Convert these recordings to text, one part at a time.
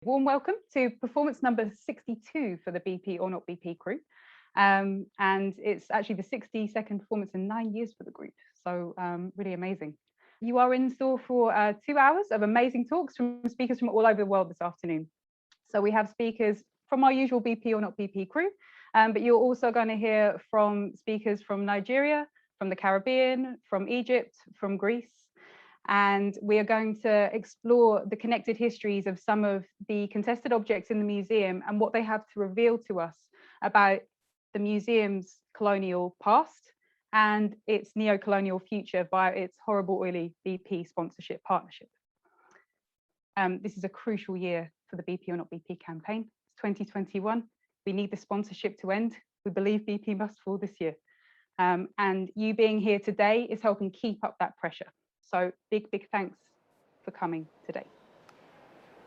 warm welcome to performance number 62 for the BP or Not BP crew. And it's actually the 62nd performance in 9 years for the group. So really amazing. You are in store for 2 hours of amazing talks from speakers from all over the world this afternoon. So we have speakers from our usual BP or Not BP crew, but you're also going to hear from speakers from Nigeria, from the Caribbean, from Egypt, from Greece. And we are going to explore the connected histories of some of the contested objects in the museum and what they have to reveal to us about the museum's colonial past and its neo-colonial future via its horrible oily BP sponsorship partnership. This is a crucial year for the BP or Not BP campaign. It's 2021. We need the sponsorship to end. We believe BP must fall this year. And you being here today is helping keep up that pressure. So big thanks for coming today.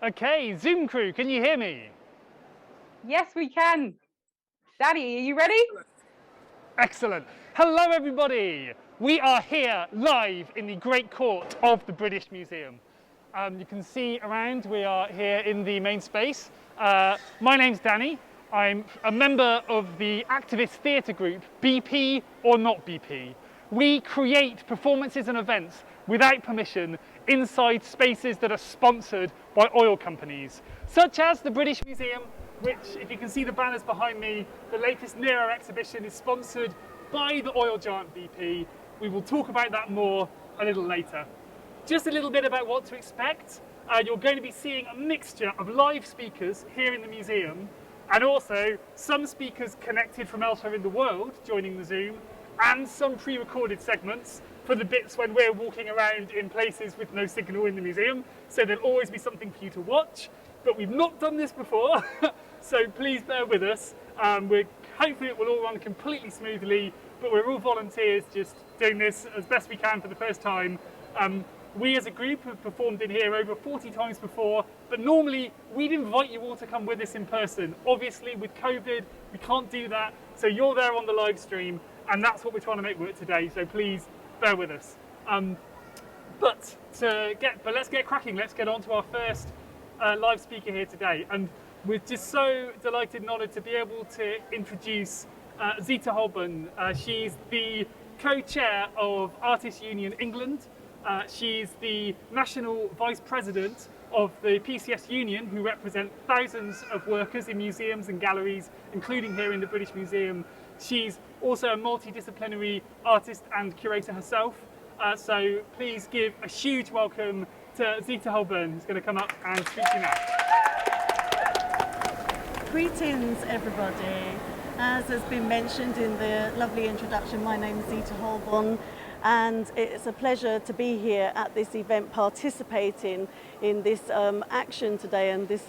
Okay, Zoom crew, can you hear me? Yes, we can. Danny, are you ready? Excellent. Hello, everybody. We are here live in the Great Court of the British Museum. You can see around, we are here in the main space. My name's Danny. I'm a member of the activist theatre group, BP or Not BP. We create performances and events without permission inside spaces that are sponsored by oil companies, such as the British Museum, which, if you can see the banners behind me, the latest Nero exhibition is sponsored by the oil giant BP. We will talk about that more a little later. Just a little bit about what to expect. You're going to be seeing a mixture of live speakers here in the museum, and also some speakers connected from elsewhere in the world joining the Zoom, and some pre-recorded segments for the bits when we're walking around in places with no signal in the museum, so there'll always be something for you to watch. But we've not done this before, so please bear with us. Hopefully it will all run completely smoothly, but we're all volunteers just doing this as best we can for the first time. We as a group have performed in here over 40 times before, but normally we'd invite you all to come with us in person. Obviously with COVID, we can't do that, so you're there on the live stream, and that's what we're trying to make work today, so please bear with us. But let's get cracking. Let's get on to our first live speaker here today. And we're just so delighted and honoured to be able to introduce Zita Holbourne. She's the co-chair of Artists Union England. She's the national vice president of the PCS Union, who represent thousands of workers in museums and galleries, including here in the British Museum. She's also a multidisciplinary artist and curator herself. So please give a huge welcome to Zita Holbourne, who's going to come up and speak to you now. Greetings, everybody. As has been mentioned in the lovely introduction, my name is Zita Holbourne, and it's a pleasure to be here at this event, participating in this action today and this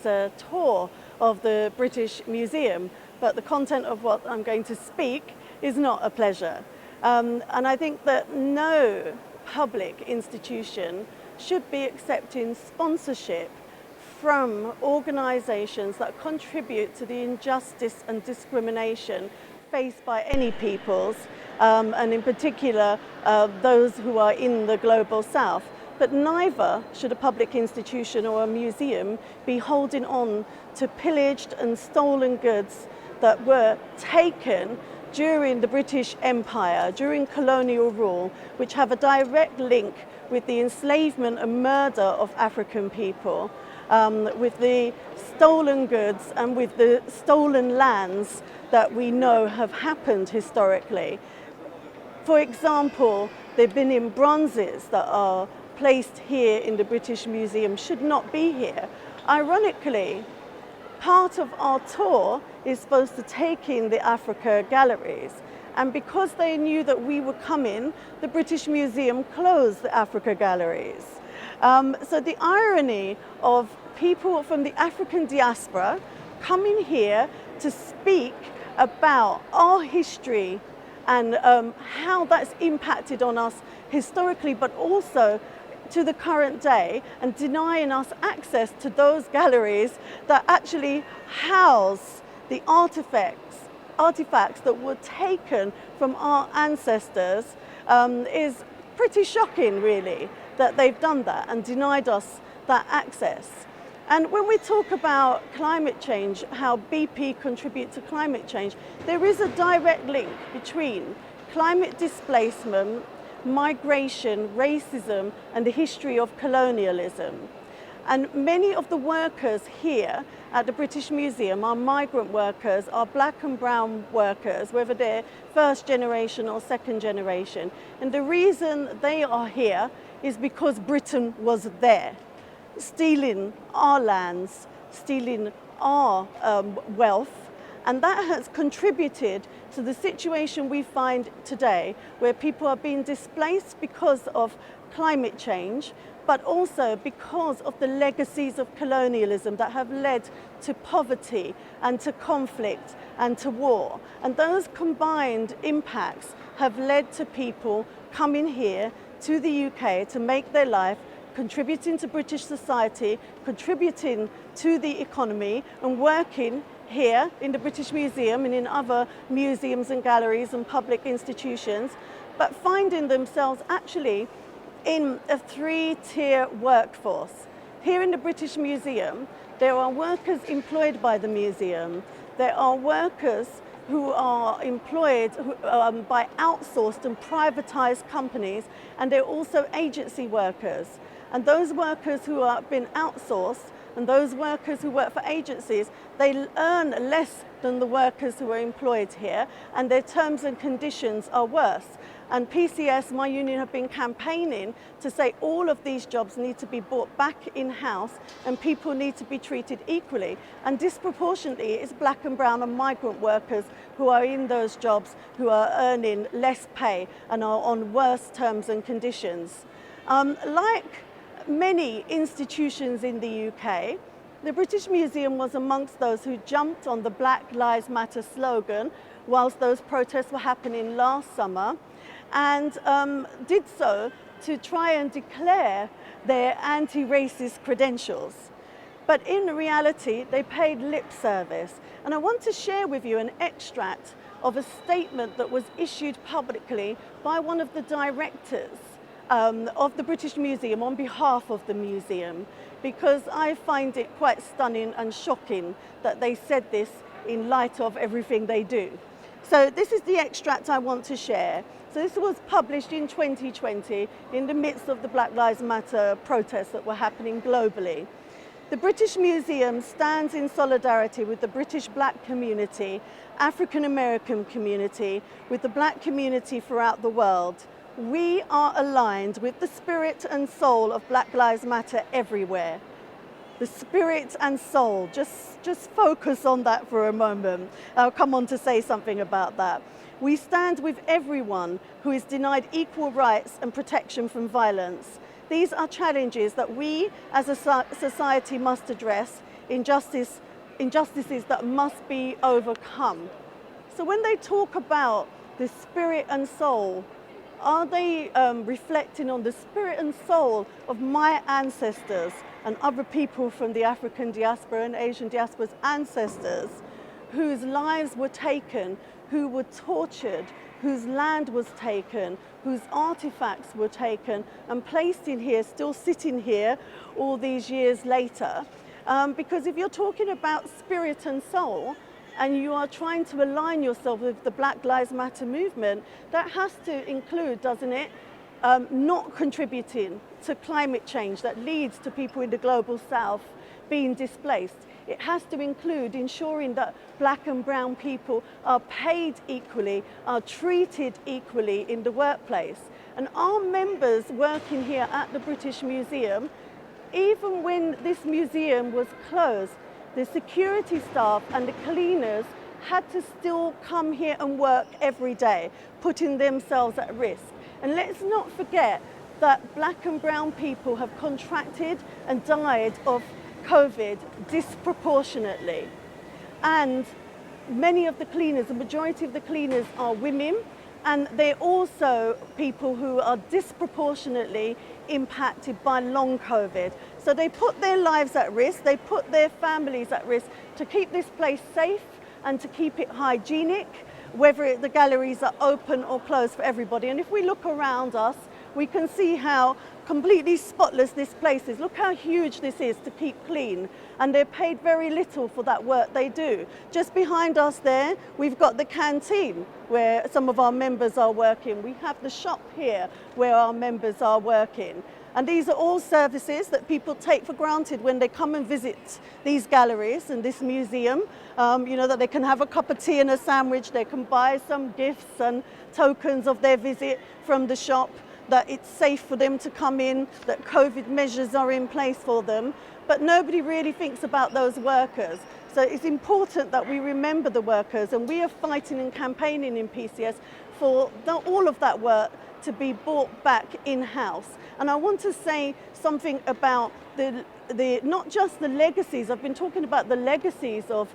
tour of the British Museum. But the content of what I'm going to speak is not a pleasure. And I think that no public institution should be accepting sponsorship from organisations that contribute to the injustice and discrimination faced by any peoples, and in particular those who are in the global south. But neither should a public institution or a museum be holding on to pillaged and stolen goods that were taken during the British Empire, during colonial rule, which have a direct link with the enslavement and murder of African people, with the stolen goods and with the stolen lands that we know have happened historically. For example, the Benin Bronzes that are placed here in the British Museum should not be here. Ironically, part of our tour is supposed to take in the Africa galleries, and because they knew that we were coming, the British Museum closed the Africa galleries. So the irony of people from the African diaspora coming here to speak about our history and how that's impacted on us historically, but also to the current day, and denying us access to those galleries that actually house the artifacts that were taken from our ancestors, is pretty shocking, really, that they've done that and denied us that access. And when we talk about climate change, how BP contribute to climate change, there is a direct link between climate displacement, migration, racism, and the history of colonialism. And many of the workers here at the British Museum are migrant workers, are black and brown workers, whether they're first generation or second generation. And the reason they are here is because Britain was there, stealing our lands, stealing our wealth. And that has contributed to the situation we find today, where people are being displaced because of climate change, but also because of the legacies of colonialism that have led to poverty and to conflict and to war. And those combined impacts have led to people coming here to the UK to make their life, contributing to British society, contributing to the economy, and working here in the British Museum and in other museums and galleries and public institutions, but finding themselves actually in a three-tier workforce. Here in the British Museum, there are workers employed by the museum. There are workers who are employed by outsourced and privatized companies, and they're also agency workers. And those workers who are been outsourced and those workers who work for agencies, they earn less than the workers who are employed here, and their terms and conditions are worse. And PCS, my union, have been campaigning to say all of these jobs need to be brought back in-house and people need to be treated equally. And disproportionately, it's black and brown and migrant workers who are in those jobs who are earning less pay and are on worse terms and conditions. Like many institutions in the UK, the British Museum was amongst those who jumped on the Black Lives Matter slogan whilst those protests were happening last summer, and did so to try and declare their anti-racist credentials. But in reality, they paid lip service. And I want to share with you an extract of a statement that was issued publicly by one of the directors of the British Museum on behalf of the museum, because I find it quite stunning and shocking that they said this in light of everything they do. So this is the extract I want to share. So this was published in 2020 in the midst of the Black Lives Matter protests that were happening globally. The British Museum stands in solidarity with the British black community, African American community, with the black community throughout the world. We are aligned with the spirit and soul of Black Lives Matter everywhere. The spirit and soul, just focus on that for a moment. I'll come on to say something about that. We stand with everyone who is denied equal rights and protection from violence. These are challenges that we as a society must address, injustices that must be overcome. So when they talk about the spirit and soul, are they reflecting on the spirit and soul of my ancestors and other people from the African diaspora and Asian diaspora's ancestors whose lives were taken, who were tortured, whose land was taken, whose artifacts were taken and placed in here, still sitting here all these years later? Because if you're talking about spirit and soul, and you are trying to align yourself with the Black Lives Matter movement, that has to include, doesn't it, not contributing to climate change that leads to people in the global south being displaced. It has to include ensuring that black and brown people are paid equally, are treated equally in the workplace. And our members working here at the British Museum, even when this museum was closed, the security staff and the cleaners had to still come here and work every day, putting themselves at risk. And let's not forget that black and brown people have contracted and died of COVID disproportionately. And many of the cleaners, the majority of the cleaners are women, and they're also people who are disproportionately impacted by long COVID. So they put their lives at risk, they put their families at risk to keep this place safe and to keep it hygienic, whether the galleries are open or closed for everybody. And if we look around us, we can see how completely spotless this place is. Look how huge this is to keep clean, and they're paid very little for that work they do. Just behind us there, we've got the canteen where some of our members are working. We have the shop here where our members are working. And these are all services that people take for granted when they come and visit these galleries and this museum. You know, that they can have a cup of tea and a sandwich, they can buy some gifts and tokens of their visit from the shop, that it's safe for them to come in, that COVID measures are in place for them. But nobody really thinks about those workers. So it's important that we remember the workers, and we are fighting and campaigning in PCS for all of that work to be brought back in-house. And I want to say something about not just the legacies. I've been talking about the legacies of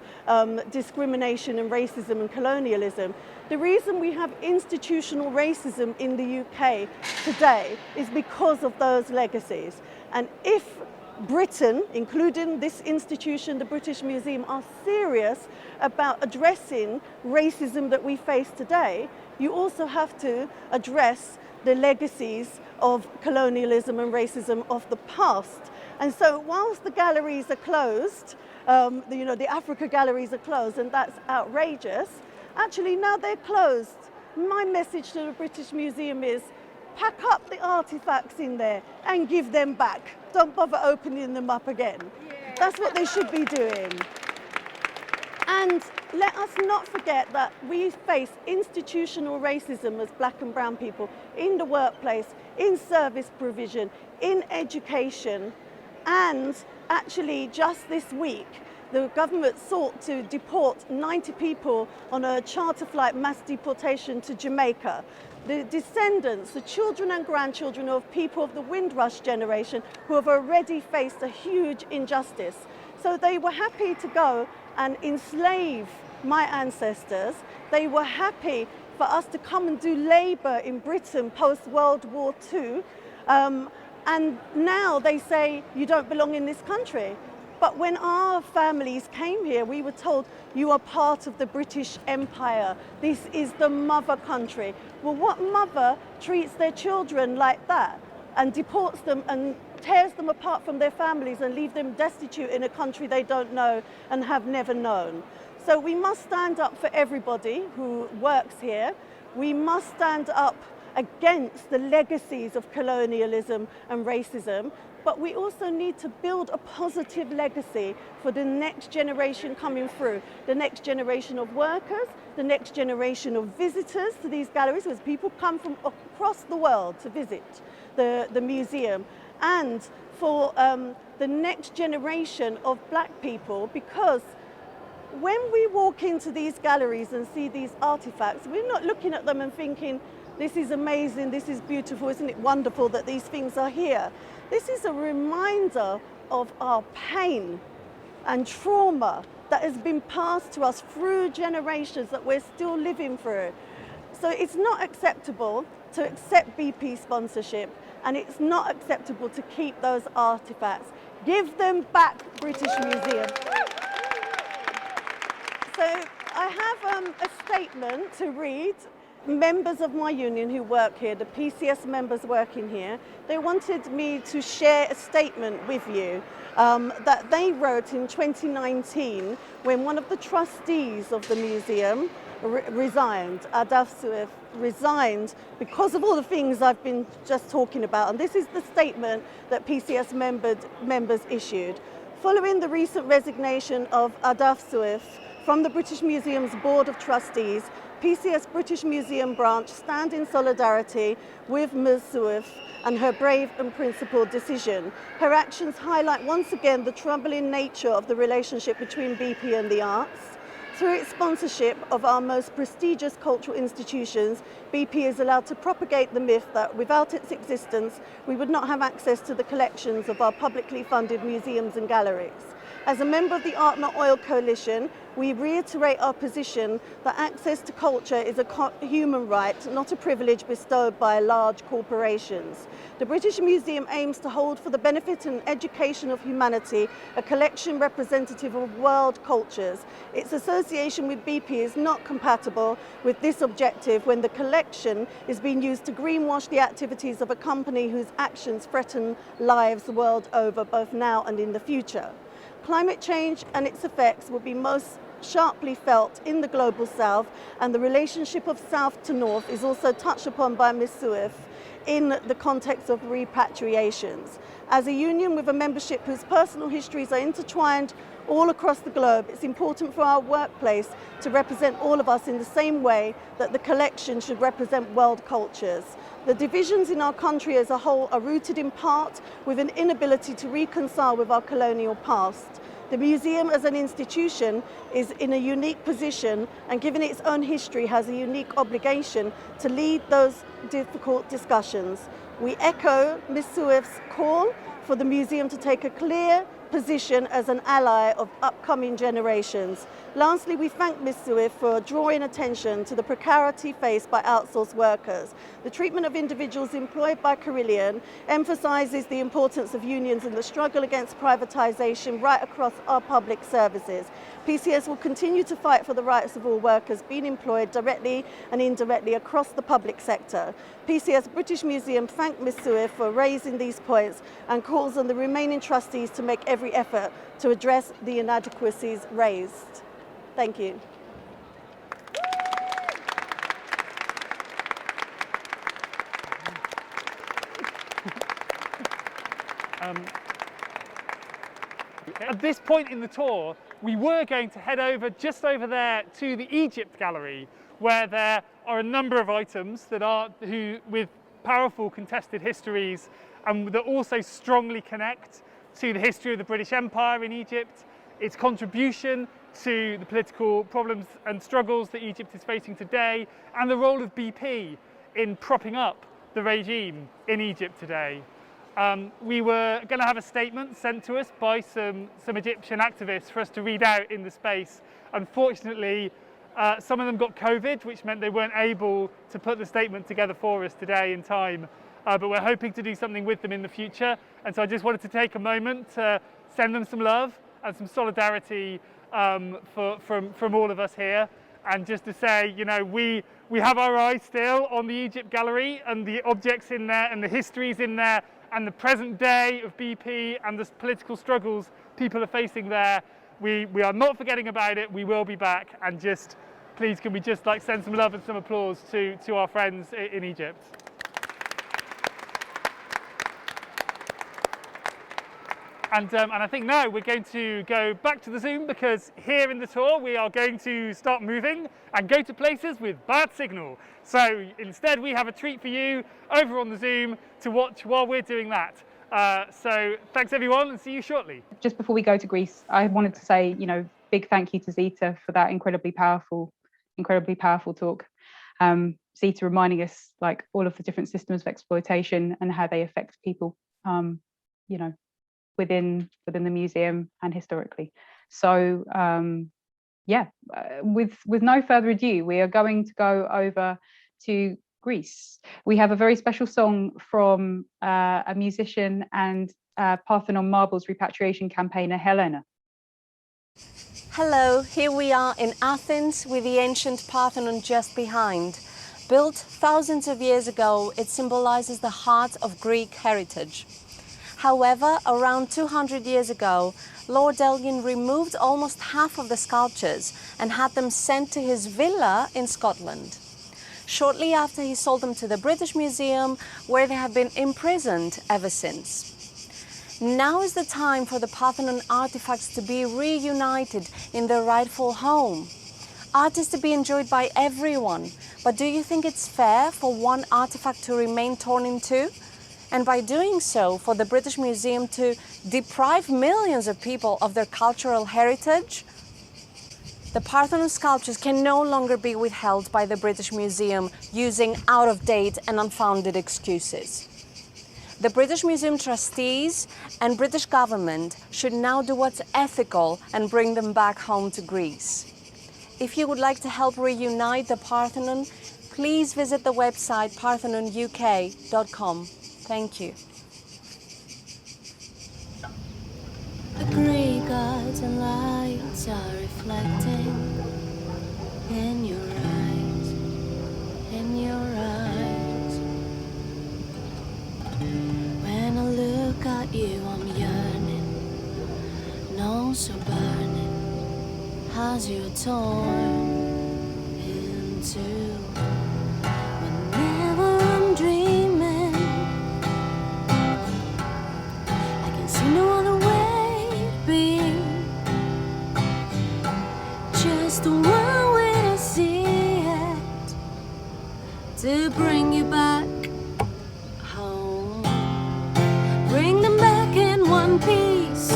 discrimination and racism and colonialism. The reason we have institutional racism in the UK today is because of those legacies. And if Britain, including this institution, the British Museum, are serious about addressing racism that we face today, you also have to address the legacies of colonialism and racism of the past. And so whilst the galleries are closed, you know, the Africa galleries are closed, and that's outrageous, actually now they're closed. My message to the British Museum is, pack up the artefacts in there and give them back. Don't bother opening them up again. Yeah. That's what they should be doing. And let us not forget that we face institutional racism as black and brown people in the workplace, in service provision, in education, and actually just this week, the government sought to deport 90 people on a charter flight mass deportation to Jamaica. The descendants, the children and grandchildren of people of the Windrush generation who have already faced a huge injustice. So they were happy to go and enslave my ancestors. They were happy for us to come and do labour in Britain post-World War II. And now they say, you don't belong in this country. But when our families came here, we were told, you are part of the British Empire. This is the mother country. Well, what mother treats their children like that and deports them and tears them apart from their families and leave them destitute in a country they don't know and have never known? So we must stand up for everybody who works here. We must stand up against the legacies of colonialism and racism. But we also need to build a positive legacy for the next generation coming through, the next generation of workers, the next generation of visitors to these galleries, because people come from across the world to visit the museum, and for the next generation of black people, because when we walk into these galleries and see these artifacts, we're not looking at them and thinking, this is amazing, this is beautiful, isn't it wonderful that these things are here? This is a reminder of our pain and trauma that has been passed to us through generations that we're still living through. So it's not acceptable to accept BP sponsorship, and it's not acceptable to keep those artifacts. Give them back, British Museum. So I have a statement to read. Members of my union who work here, the PCS members working here, they wanted me to share a statement with you that they wrote in 2019 when one of the trustees of the museum resigned. Adaf Suif resigned because of all the things I've been just talking about. And this is the statement that PCS members issued. Following the recent resignation of Adaf Suif from the British Museum's Board of Trustees, PCS British Museum branch stand in solidarity with Ms. Suif and her brave and principled decision. Her actions highlight once again the troubling nature of the relationship between BP and the arts. Through its sponsorship of our most prestigious cultural institutions, BP is allowed to propagate the myth that without its existence, we would not have access to the collections of our publicly funded museums and galleries. As a member of the Art Not Oil Coalition, we reiterate our position that access to culture is a human right, not a privilege bestowed by large corporations. The British Museum aims to hold for the benefit and education of humanity a collection representative of world cultures. Its association with BP is not compatible with this objective when the collection is being used to greenwash the activities of a company whose actions threaten lives the world over, both now and in the future. Climate change and its effects will be most sharply felt in the global south, and the relationship of south to north is also touched upon by Ms. Suif in the context of repatriations. As a union with a membership whose personal histories are intertwined all across the globe, it's important for our workplace to represent all of us in the same way that the collection should represent world cultures. The divisions in our country as a whole are rooted in part with an inability to reconcile with our colonial past. The museum as an institution is in a unique position, and given its own history has a unique obligation to lead those difficult discussions. We echo Ms. Suif's call for the museum to take a clear position as an ally of upcoming generations. Lastly, we thank Ms. Suif for drawing attention to the precarity faced by outsourced workers. The treatment of individuals employed by Carillion emphasises the importance of unions in the struggle against privatisation right across our public services. PCS will continue to fight for the rights of all workers being employed directly and indirectly across the public sector. PCS British Museum thank Ms. Suif for raising these points and calls on the remaining trustees to make every effort to address the inadequacies raised. Thank you. At this point in the tour, we were going to head over just over there to the Egypt Gallery, where there are a number of items that are with powerful contested histories and that also strongly connect to the history of the British Empire in Egypt, its contribution to the political problems and struggles that Egypt is facing today, and the role of BP in propping up the regime in Egypt today. We were going to have a statement sent to us by some Egyptian activists for us to read out in the space. Unfortunately, some of them got COVID, which meant they weren't able to put the statement together for us today in time. But we're hoping to do something with them in the future. And so I just wanted to take a moment to send them some love and some solidarity from all of us here. And just to say, you know, we have our eyes still on the Egypt Gallery and the objects in there and the histories in there and the present day of BP and the political struggles people are facing there. We are not forgetting about it. We will be back. And just, please, can we just send some love and some applause to our friends in Egypt. And I think now we're going to go back to the Zoom, because here in the tour we are going to start moving and go to places with bad signal. So instead we have a treat for you over on the Zoom to watch while we're doing that. So thanks everyone, and see you shortly. Just before we go to Greece, I wanted to say, you know, big thank you to Zita for that incredibly powerful talk. Zita reminding us all of the different systems of exploitation and how they affect people, you know, within the museum and historically. So with no further ado, we are going to go over to Greece. We have a very special song from a musician and Parthenon Marbles repatriation campaigner, Hellena. Hello, here we are in Athens with the ancient Parthenon just behind. Built thousands of years ago, it symbolizes the heart of Greek heritage. However, around 200 years ago, Lord Elgin removed almost half of the sculptures and had them sent to his villa in Scotland. Shortly after, he sold them to the British Museum, where they have been imprisoned ever since. Now is the time for the Parthenon artifacts to be reunited in their rightful home. Art is to be enjoyed by everyone, but do you think it's fair for one artifact to remain torn in two? And by doing so, for the British Museum to deprive millions of people of their cultural heritage? The Parthenon sculptures can no longer be withheld by the British Museum using out-of-date and unfounded excuses. The British Museum trustees and British government should now do what's ethical and bring them back home to Greece. If you would like to help reunite the Parthenon, please visit the website parthenonuk.com. Thank you. The grey gods and lights are reflecting in your eyes, in your eyes. When I look at you, I'm yearning, nose so burning, as you're torn in two. Whenever I'm dreaming, I can see no other way to be. Just one way to see it, to bring you back home. Bring them back in one piece,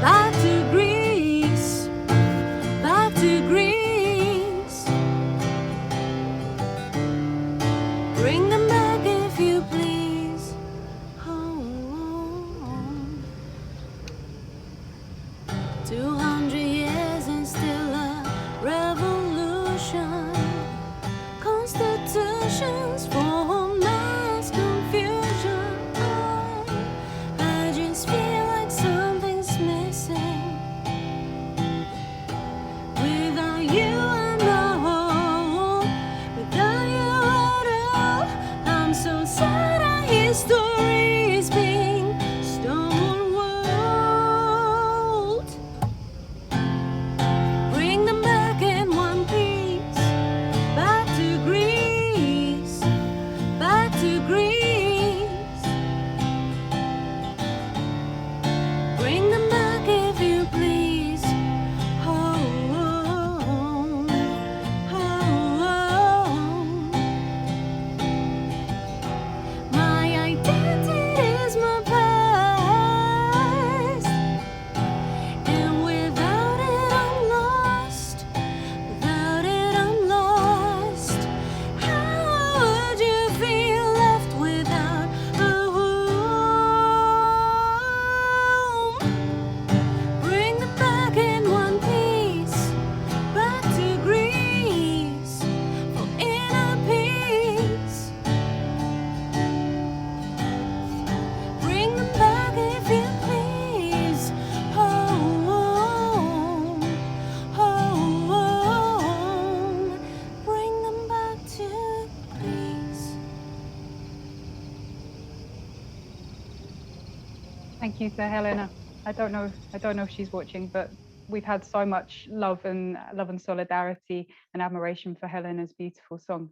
back to Greece, back to Greece. Bring them back if you please, home. 200 years and still a revolution. Constitutions for mass confusion. I just feel like something's missing. Without you I'm not whole. Without you at all, I'm so sad our history is being stonewalled. Bring them back in one piece, back to Greece, back to Greece. Bring them back if you please, home, home. My identity is my past, and without it I'm lost. Without it I'm lost. How would you feel left without a home? Bring them back in one piece, back to Greece, for inner peace. Bring them back if you please, home, home. Bring them back to Greece. Thank you to Helena. I don't know if she's watching, but we've had so much love and solidarity and admiration for Helena's beautiful song.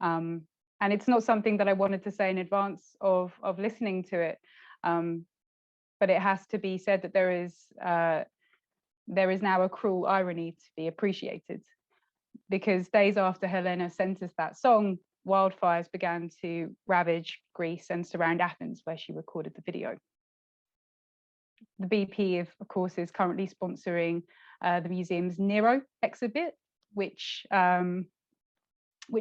And it's not something that I wanted to say in advance of listening to it, but it has to be said that there is now a cruel irony to be appreciated, because days after Helena sent us that song, wildfires began to ravage Greece and surround Athens, where she recorded the video. The BP, of course, is currently sponsoring the museum's Nero exhibit, which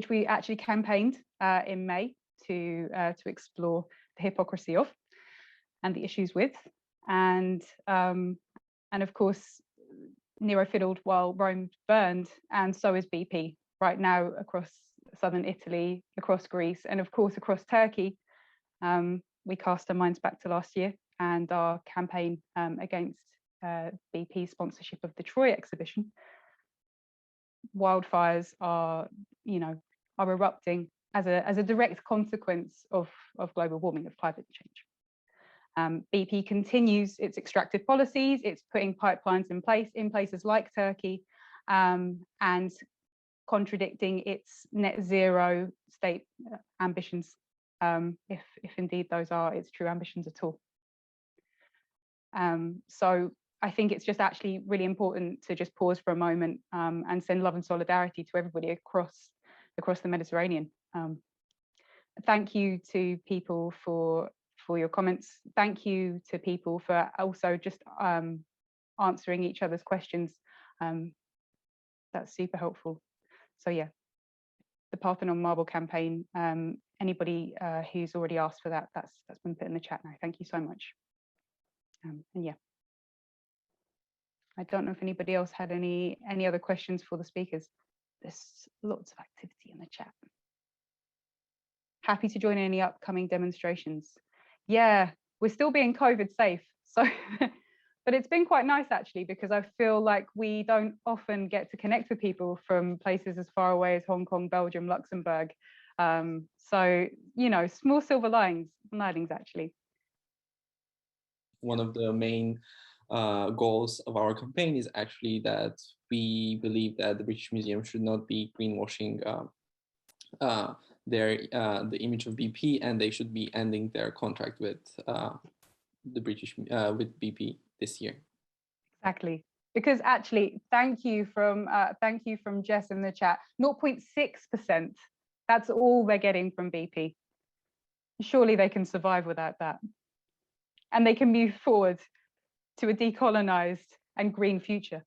we actually campaigned in May to explore the hypocrisy of and the issues with, and of course, Nero fiddled while Rome burned, and so is BP right now across southern Italy, across Greece, and of course across Turkey. We cast our minds back to last year and our campaign against BP sponsorship of the Troy exhibition. Wildfires are erupting as a direct consequence of global warming, of climate change. BP continues its extractive policies. It's putting pipelines in places like Turkey, and contradicting its net zero state ambitions, if indeed those are its true ambitions at all. So I think it's just actually really important to just pause for a moment and send love and solidarity to everybody across the Mediterranean. Thank you to people for your comments. Thank you to people for also just answering each other's questions. That's super helpful. So yeah, the Parthenon Marble campaign anybody who's already asked for that, that's been put in the chat now. Thank you so much. And yeah, I don't know if anybody else had any other questions for the speakers. There's lots of activity in the chat. Happy to join any upcoming demonstrations. Yeah, we're still being COVID safe, so but it's been quite nice actually, because I feel like we don't often get to connect with people from places as far away as Hong Kong, Belgium, Luxembourg. So, you know, small silver linings actually. One of the main goals of our campaign is actually that we believe that the British Museum should not be greenwashing the image of BP, and they should be ending their contract with with BP this year. Exactly, because actually, thank you from Jess in the chat. 0.6%. That's all they're getting from BP. Surely they can survive without that, and they can move forward to a decolonized and green future.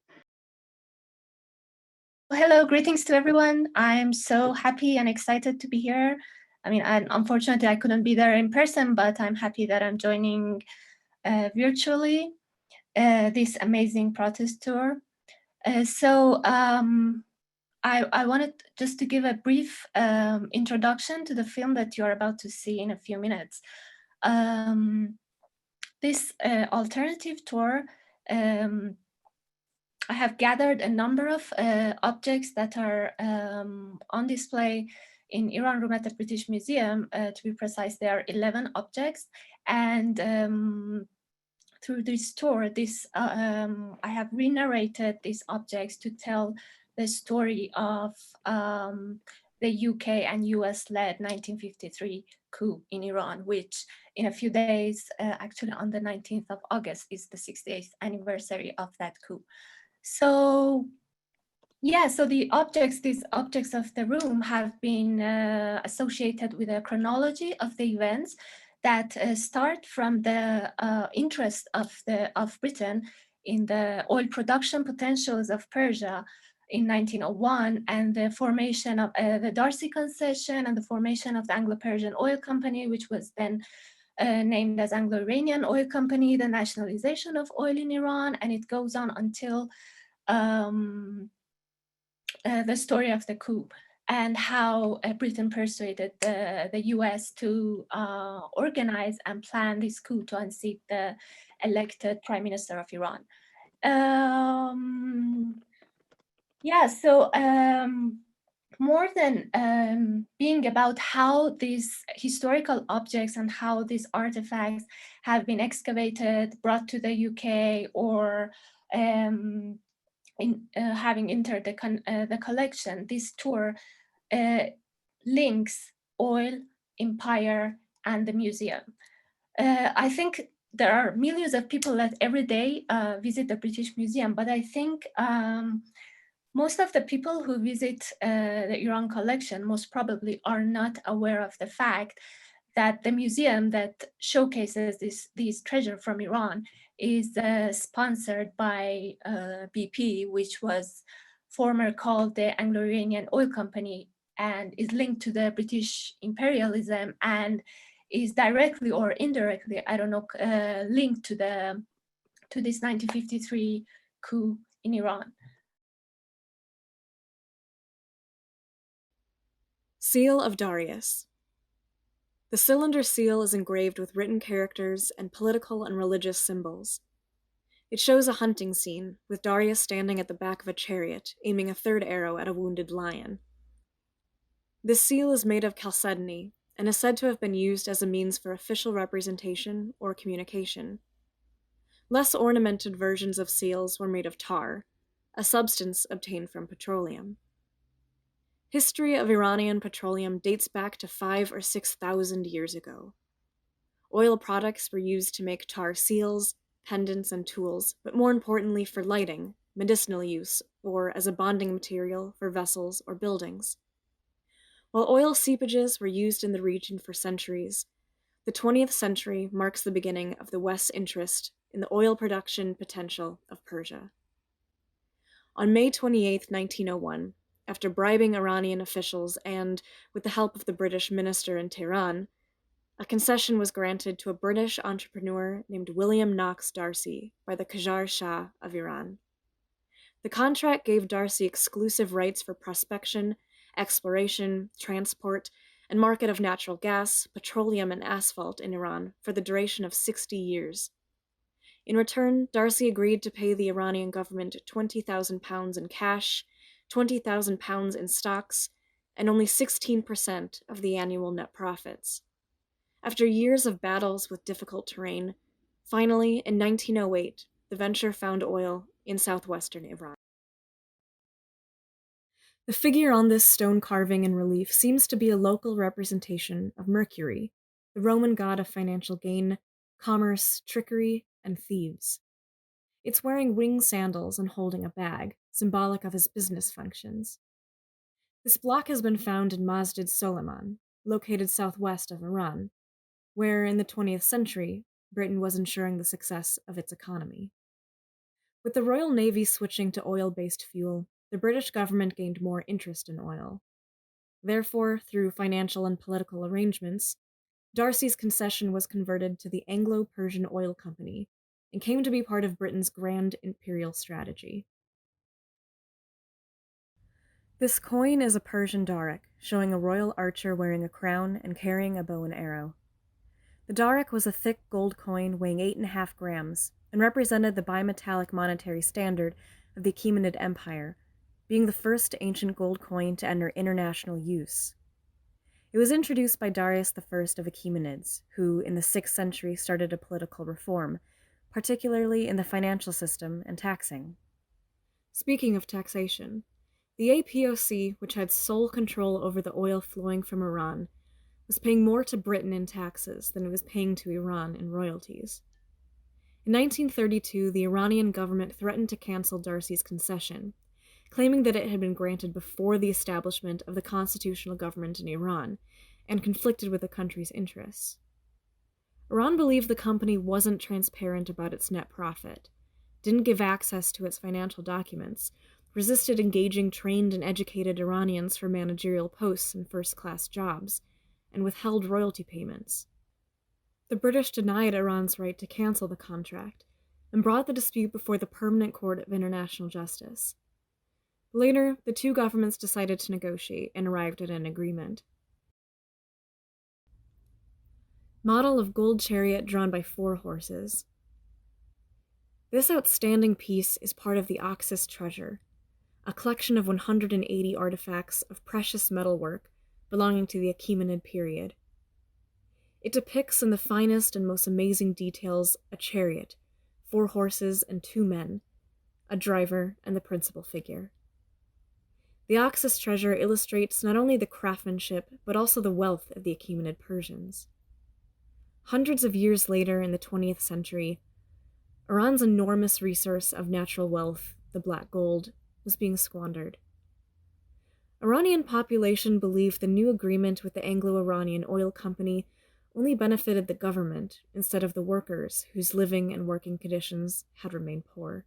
Hello, greetings to everyone. I'm so happy and excited to be here. I mean, unfortunately, I couldn't be there in person, but I'm happy that I'm joining virtually this amazing protest tour. I wanted just to give a brief introduction to the film that you're about to see in a few minutes. This alternative tour, I have gathered a number of objects that are on display in Iran Room at the British Museum. To be precise, there are 11 objects. And through this tour, I have re-narrated these objects to tell the story of the UK and US-led 1953 coup in Iran, which in a few days, actually on the 19th of August, is the 68th anniversary of that coup. So yeah, so these objects of the room have been associated with a chronology of the events that start from the interest of Britain in the oil production potentials of Persia in 1901, and the formation of the Darcy Concession and the formation of the Anglo-Persian Oil Company, which was then named as Anglo-Iranian Oil Company, the nationalization of oil in Iran, and it goes on until the story of the coup and how Britain persuaded the US to organize and plan this coup to unseat the elected Prime Minister of Iran. Yeah, so more than being about how these historical objects and how these artifacts have been excavated, brought to the UK, or having entered the collection, this tour links oil, empire, and the museum. I think there are millions of people that every day visit the British Museum, but I think most of the people who visit the Iran collection most probably are not aware of the fact that the museum that showcases this treasure from Iran is sponsored by BP, which was former called the Anglo-Iranian Oil Company, and is linked to the British imperialism and is directly or indirectly, I don't know, linked to this 1953 coup in Iran. Seal of Darius. The cylinder seal is engraved with written characters and political and religious symbols. It shows a hunting scene, with Darius standing at the back of a chariot, aiming a third arrow at a wounded lion. This seal is made of chalcedony, and is said to have been used as a means for official representation or communication. Less ornamented versions of seals were made of tar, a substance obtained from petroleum. History of Iranian petroleum dates back to 5,000 or 6,000 years ago. Oil products were used to make tar seals, pendants, and tools, but more importantly for lighting, medicinal use, or as a bonding material for vessels or buildings. While oil seepages were used in the region for centuries, the 20th century marks the beginning of the West's interest in the oil production potential of Persia. On May 28, 1901, after bribing Iranian officials and, with the help of the British minister in Tehran, a concession was granted to a British entrepreneur named William Knox Darcy by the Qajar Shah of Iran. The contract gave Darcy exclusive rights for prospection, exploration, transport, and market of natural gas, petroleum, and asphalt in Iran for the duration of 60 years. In return, Darcy agreed to pay the Iranian government £20,000 in cash, £20,000 in stocks, and only 16% of the annual net profits. After years of battles with difficult terrain, finally, in 1908, the venture found oil in southwestern Iran. The figure on this stone carving in relief seems to be a local representation of Mercury, the Roman god of financial gain, commerce, trickery, and thieves. It's wearing winged sandals and holding a bag, symbolic of his business functions. This block has been found in Masjid Soleiman, located southwest of Iran, where in the 20th century, Britain was ensuring the success of its economy. With the Royal Navy switching to oil-based fuel, the British government gained more interest in oil. Therefore, through financial and political arrangements, Darcy's concession was converted to the Anglo-Persian Oil Company and came to be part of Britain's grand imperial strategy. This coin is a Persian daric, showing a royal archer wearing a crown and carrying a bow and arrow. The daric was a thick gold coin weighing 8.5 grams and represented the bimetallic monetary standard of the Achaemenid Empire, being the first ancient gold coin to enter international use. It was introduced by Darius I of Achaemenids, who in the 6th century started a political reform, particularly in the financial system and taxing. Speaking of taxation, the APOC, which had sole control over the oil flowing from Iran, was paying more to Britain in taxes than it was paying to Iran in royalties. In 1932, the Iranian government threatened to cancel Darcy's concession, claiming that it had been granted before the establishment of the constitutional government in Iran and conflicted with the country's interests. Iran believed the company wasn't transparent about its net profit, didn't give access to its financial documents, resisted engaging trained and educated Iranians for managerial posts and first-class jobs, and withheld royalty payments. The British denied Iran's right to cancel the contract and brought the dispute before the Permanent Court of International Justice. Later, the two governments decided to negotiate and arrived at an agreement. Model of gold chariot drawn by 4 horses. This outstanding piece is part of the Oxus Treasure, a collection of 180 artifacts of precious metalwork belonging to the Achaemenid period. It depicts in the finest and most amazing details a chariot, 4 horses and 2 men, a driver and the principal figure. The Oxus treasure illustrates not only the craftsmanship, but also the wealth of the Achaemenid Persians. Hundreds of years later in the 20th century, Iran's enormous resource of natural wealth, the black gold, was being squandered. Iranian population believed the new agreement with the Anglo-Iranian Oil Company only benefited the government instead of the workers whose living and working conditions had remained poor.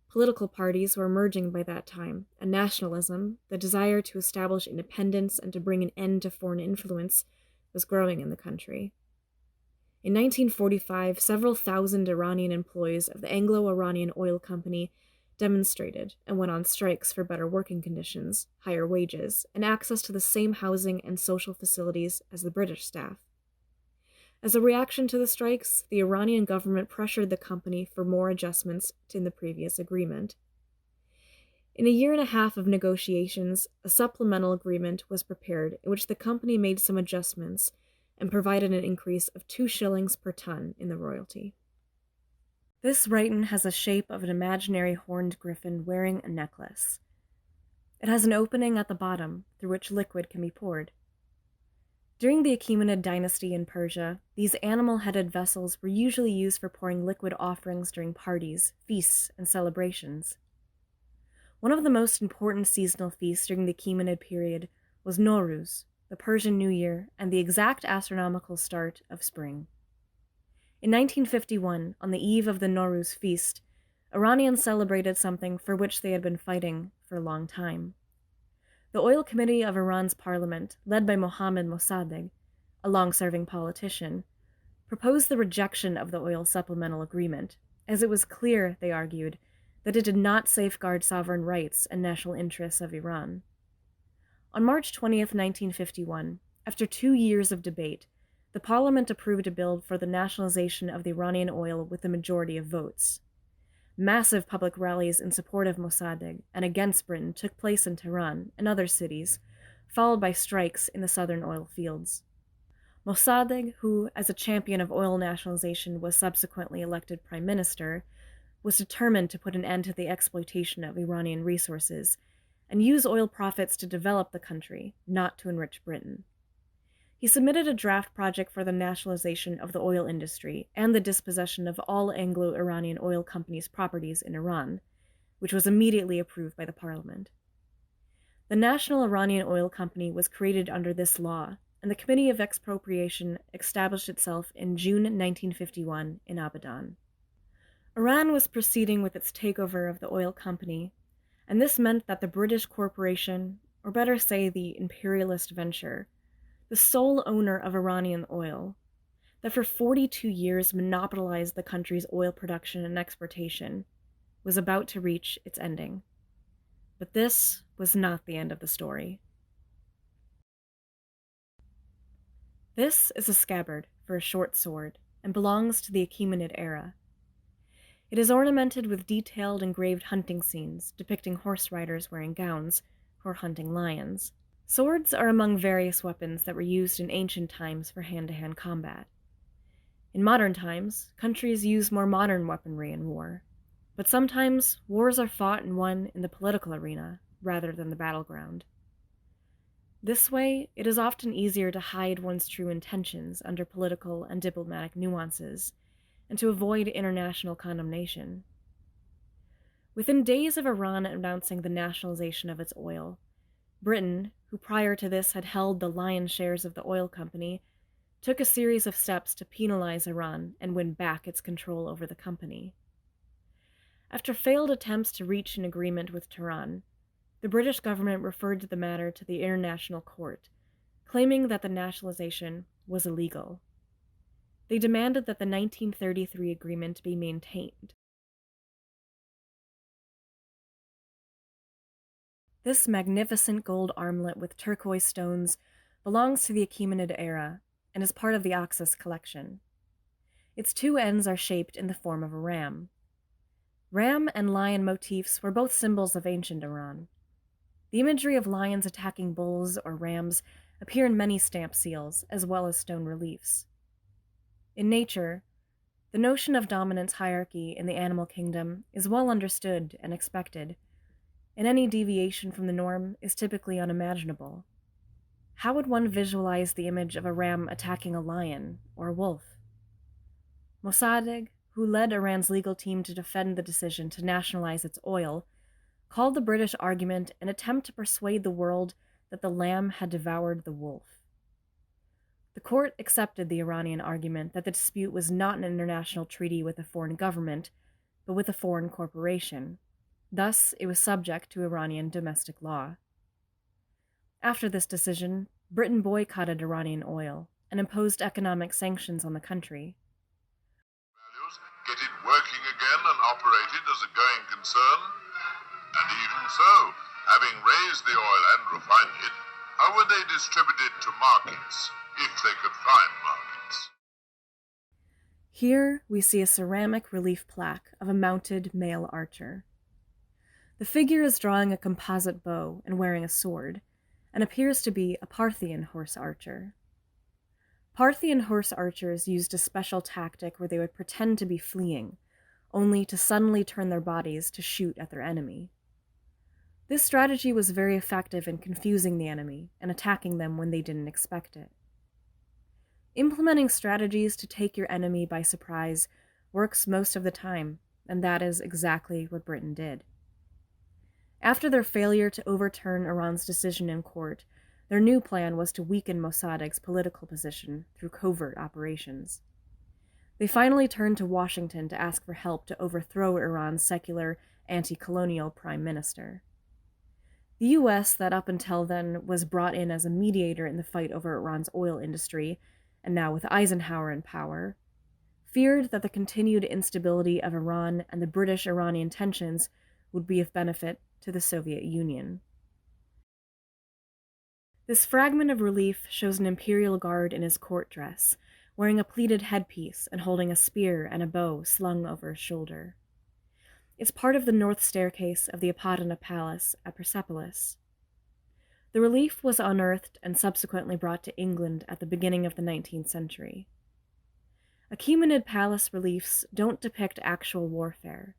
Political parties were emerging by that time, and nationalism, the desire to establish independence and to bring an end to foreign influence, was growing in the country. In 1945, several thousand Iranian employees of the Anglo-Iranian Oil Company demonstrated and went on strikes for better working conditions, higher wages, and access to the same housing and social facilities as the British staff. As a reaction to the strikes, the Iranian government pressured the company for more adjustments in the previous agreement. In a year and a half of negotiations, a supplemental agreement was prepared in which the company made some adjustments and provided an increase of 2 shillings per ton in the royalty. This rhyton has the shape of an imaginary horned griffin wearing a necklace. It has an opening at the bottom through which liquid can be poured. During the Achaemenid dynasty in Persia, these animal-headed vessels were usually used for pouring liquid offerings during parties, feasts, and celebrations. One of the most important seasonal feasts during the Achaemenid period was Nowruz, the Persian New Year, and the exact astronomical start of spring. In 1951, on the eve of the Nowruz feast, Iranians celebrated something for which they had been fighting for a long time: the Oil Committee of Iran's parliament, led by Mohammad Mossadegh, a long-serving politician, proposed the rejection of the oil supplemental agreement, as it was clear, they argued, that it did not safeguard sovereign rights and national interests of Iran. On March 20th, 1951, after 2 years of debate, the parliament approved a bill for the nationalization of the Iranian oil with a majority of votes. Massive public rallies in support of Mossadegh and against Britain took place in Tehran and other cities, followed by strikes in the southern oil fields. Mossadegh, who, as a champion of oil nationalization, was subsequently elected prime minister, was determined to put an end to the exploitation of Iranian resources and use oil profits to develop the country, not to enrich Britain. He submitted a draft project for the nationalization of the oil industry and the dispossession of all Anglo-Iranian oil companies' properties in Iran, which was immediately approved by the parliament. The National Iranian Oil Company was created under this law, and the Committee of Expropriation established itself in June 1951 in Abadan. Iran was proceeding with its takeover of the oil company, and this meant that the British corporation, or better say the imperialist venture, the sole owner of Iranian oil, that for 42 years monopolized the country's oil production and exportation, was about to reach its ending. But this was not the end of the story. This is a scabbard for a short sword and belongs to the Achaemenid era. It is ornamented with detailed engraved hunting scenes depicting horse riders wearing gowns who are hunting lions. Swords are among various weapons that were used in ancient times for hand-to-hand combat. In modern times, countries use more modern weaponry in war, but sometimes wars are fought and won in the political arena rather than the battleground. This way, it is often easier to hide one's true intentions under political and diplomatic nuances, and to avoid international condemnation. Within days of Iran announcing the nationalization of its oil, Britain, who prior to this had held the lion's shares of the oil company, took a series of steps to penalize Iran and win back its control over the company. After failed attempts to reach an agreement with Tehran, the British government referred the matter to the International Court, claiming that the nationalization was illegal. They demanded that the 1933 agreement be maintained. This magnificent gold armlet with turquoise stones belongs to the Achaemenid era and is part of the Oxus collection. Its two ends are shaped in the form of a ram. Ram and lion motifs were both symbols of ancient Iran. The imagery of lions attacking bulls or rams appear in many stamp seals, as well as stone reliefs. In nature, the notion of dominance hierarchy in the animal kingdom is well understood and expected, and any deviation from the norm is typically unimaginable. How would one visualize the image of a ram attacking a lion or a wolf? Mossadegh, who led Iran's legal team to defend the decision to nationalize its oil, called the British argument an attempt to persuade the world that the lamb had devoured the wolf. The court accepted the Iranian argument that the dispute was not an international treaty with a foreign government, but with a foreign corporation. Thus, it was subject to Iranian domestic law. After this decision, Britain boycotted Iranian oil and imposed economic sanctions on the country. Get it working again and operated as a going concern, and even so, having raised the oil and refined it, how would they distribute it to markets, if they could find markets? Here we see a ceramic relief plaque of a mounted male archer. The figure is drawing a composite bow and wearing a sword, and appears to be a Parthian horse archer. Parthian horse archers used a special tactic where they would pretend to be fleeing, only to suddenly turn their bodies to shoot at their enemy. This strategy was very effective in confusing the enemy and attacking them when they didn't expect it. Implementing strategies to take your enemy by surprise works most of the time, and that is exactly what Britain did. After their failure to overturn Iran's decision in court, their new plan was to weaken Mossadegh's political position through covert operations. They finally turned to Washington to ask for help to overthrow Iran's secular, anti-colonial prime minister. The US, that up until then was brought in as a mediator in the fight over Iran's oil industry, and now with Eisenhower in power, feared that the continued instability of Iran and the British-Iranian tensions would be of benefit to the Soviet Union. This fragment of relief shows an imperial guard in his court dress, wearing a pleated headpiece and holding a spear and a bow slung over his shoulder. It's part of the north staircase of the Apadana Palace at Persepolis. The relief was unearthed and subsequently brought to England at the beginning of the 19th century. Achaemenid palace reliefs don't depict actual warfare.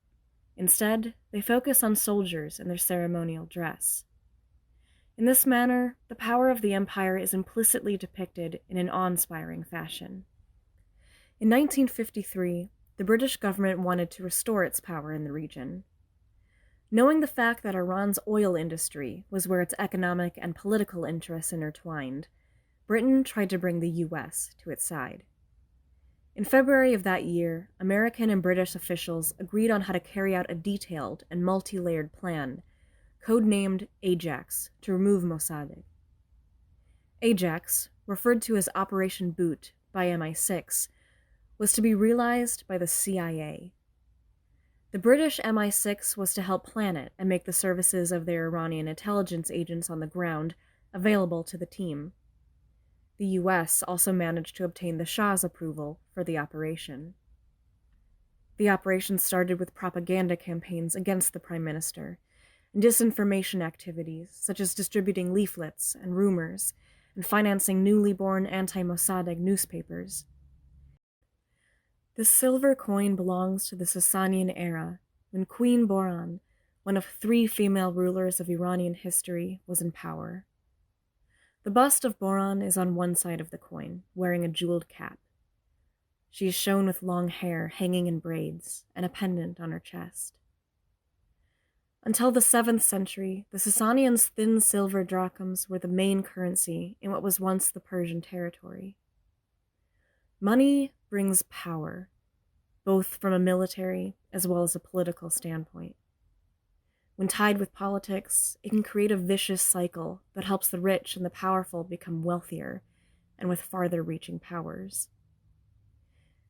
Instead, they focus on soldiers in their ceremonial dress. In this manner, the power of the empire is implicitly depicted in an awe-inspiring fashion. In 1953, the British government wanted to restore its power in the region. Knowing the fact that Iran's oil industry was where its economic and political interests intertwined, Britain tried to bring the US to its side. In February of that year, American and British officials agreed on how to carry out a detailed and multi-layered plan, codenamed Ajax, to remove Mossadegh. Ajax, referred to as Operation Boot by MI6, was to be realized by the CIA. The British MI6 was to help plan it and make the services of their Iranian intelligence agents on the ground available to the team. The US also managed to obtain the Shah's approval for the operation. The operation started with propaganda campaigns against the Prime Minister, and disinformation activities such as distributing leaflets and rumors, and financing newly born anti-Mossadegh newspapers. This silver coin belongs to the Sasanian era, when Queen Boran, one of 3 female rulers of Iranian history, was in power. The bust of Boran is on one side of the coin, wearing a jeweled cap. She is shown with long hair hanging in braids and a pendant on her chest. Until the 7th century, the Sasanians' thin silver drachms were the main currency in what was once the Persian territory. Money brings power, both from a military as well as a political standpoint. When tied with politics, it can create a vicious cycle that helps the rich and the powerful become wealthier and with farther-reaching powers.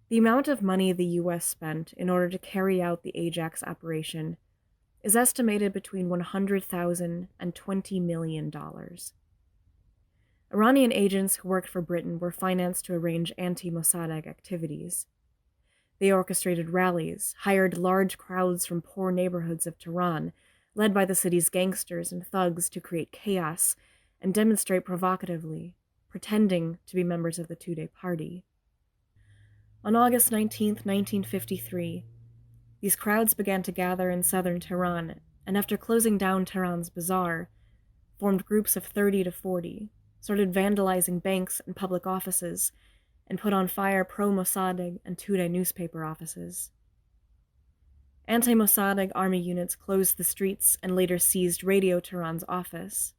The amount of money the US spent in order to carry out the Ajax operation is estimated between $100,000 and $20 million. Iranian agents who worked for Britain were financed to arrange anti-Mossadegh activities. They orchestrated rallies, hired large crowds from poor neighborhoods of Tehran, led by the city's gangsters and thugs to create chaos and demonstrate provocatively, pretending to be members of the Tudeh party. On August 19, 1953, these crowds began to gather in southern Tehran, and after closing down Tehran's bazaar, formed groups of 30 to 40, started vandalizing banks and public offices, and put on fire pro-Mossadegh and Tudeh newspaper offices. Anti-Mossadegh army units closed the streets and later seized Radio Tehran's office.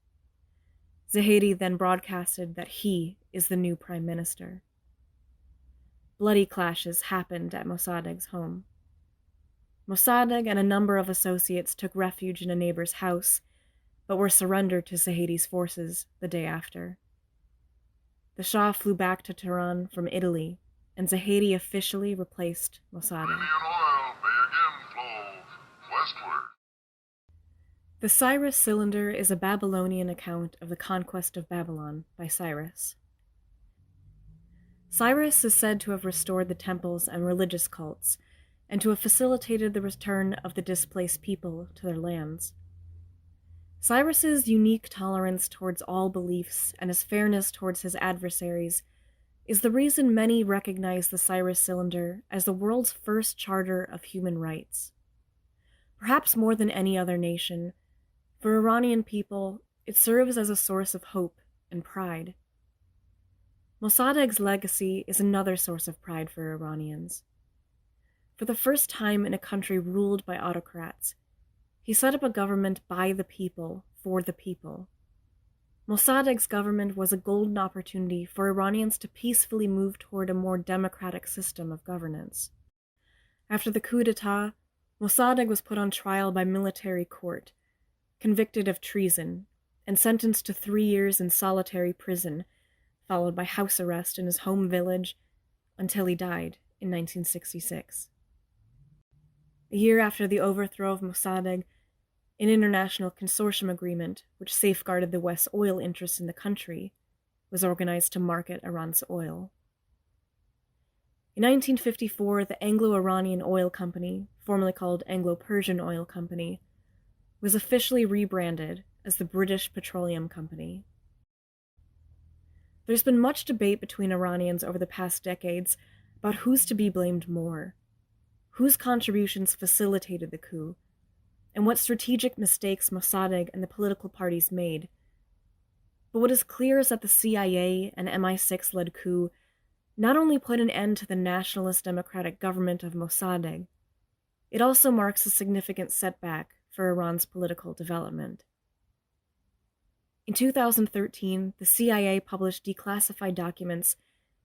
Zahedi then broadcasted that he is the new prime minister. Bloody clashes happened at Mossadegh's home. Mossadegh and a number of associates took refuge in a neighbor's house, but were surrendered to Zahedi's forces the day after. The Shah flew back to Tehran from Italy, and Zahedi officially replaced Mossadegh. Iranian oil may again flow westward. The Cyrus Cylinder is a Babylonian account of the conquest of Babylon by Cyrus. Cyrus is said to have restored the temples and religious cults, and to have facilitated the return of the displaced people to their lands. Cyrus's unique tolerance towards all beliefs and his fairness towards his adversaries is the reason many recognize the Cyrus Cylinder as the world's first charter of human rights. Perhaps more than any other nation, for Iranian people, it serves as a source of hope and pride. Mossadegh's legacy is another source of pride for Iranians. For the first time in a country ruled by autocrats, he set up a government by the people, for the people. Mossadegh's government was a golden opportunity for Iranians to peacefully move toward a more democratic system of governance. After the coup d'etat, Mossadegh was put on trial by military court, convicted of treason, and sentenced to 3 years in solitary prison, followed by house arrest in his home village until he died in 1966. A year after the overthrow of Mossadegh, an international consortium agreement, which safeguarded the West's oil interests in the country, was organized to market Iran's oil. In 1954, the Anglo-Iranian Oil Company, formerly called Anglo-Persian Oil Company, was officially rebranded as the British Petroleum Company. There's been much debate between Iranians over the past decades about who's to be blamed more, whose contributions facilitated the coup, and what strategic mistakes Mossadegh and the political parties made. But what is clear is that the CIA and MI6-led coup not only put an end to the nationalist democratic government of Mossadegh, it also marks a significant setback for Iran's political development. In 2013, the CIA published declassified documents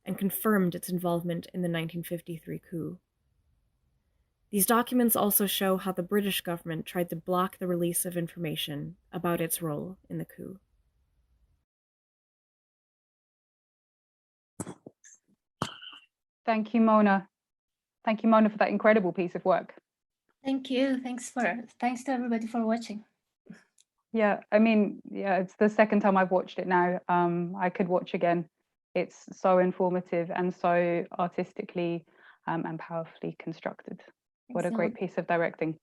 and confirmed its involvement in the 1953 coup. These documents also show how the British government tried to block the release of information about its role in the coup. Thank you, Mona. Thank you, Mona, for that incredible piece of work. Thank you. Thanks to everybody for watching. Yeah, I mean, yeah, it's the second time I've watched it now. I could watch again. It's so informative and so artistically and powerfully constructed. What a great piece of directing.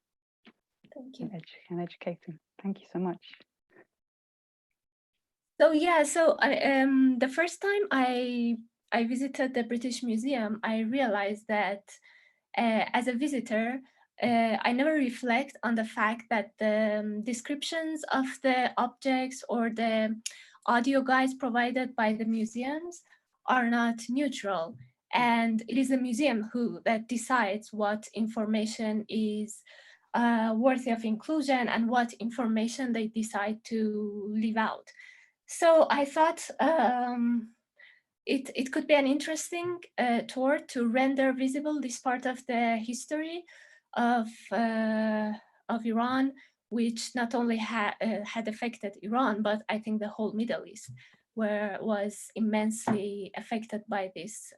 Thank you. And educating. Thank you so much. So yeah, the first time I visited the British Museum, I realized that as a visitor, I never reflect on the fact that the descriptions of the objects or the audio guides provided by the museums are not neutral. And it is the museum that decides what information is worthy of inclusion and what information they decide to leave out. So I thought it could be an interesting tour to render visible this part of the history of Iran, which not only had affected Iran, but I think the whole Middle East was immensely affected by this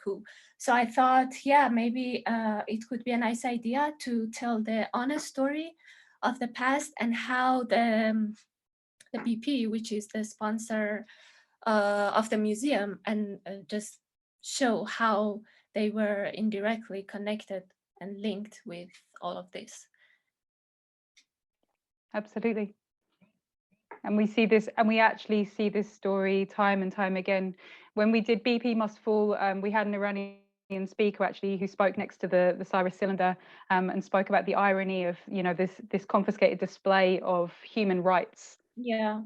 coup. So I thought, yeah, maybe it could be a nice idea to tell the honest story of the past and how the BP, which is the sponsor of the museum, and just show how they were indirectly connected and linked with all of this. Absolutely. And we see this, and we actually see this story time and time again. When we did BP Must Fall, we had an Iranian speaker actually who spoke next to the Cyrus cylinder and spoke about the irony of, you know, this confiscated display of human rights. Yeah.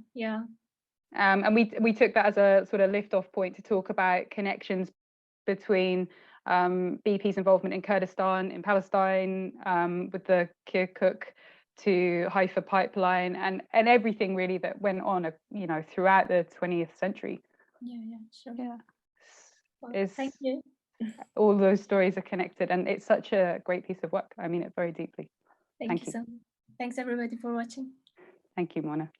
And we took that as a sort of lift-off point to talk about connections between BP's involvement in Kurdistan, in Palestine, with the Kirkuk to Haifa pipeline, and everything really that went on, you know, throughout the 20th century. Yeah, sure. Yeah. Well, thank you. All those stories are connected, and it's such a great piece of work. I mean it very deeply. Thank you so much. Thanks everybody for watching. Thank you, Mona.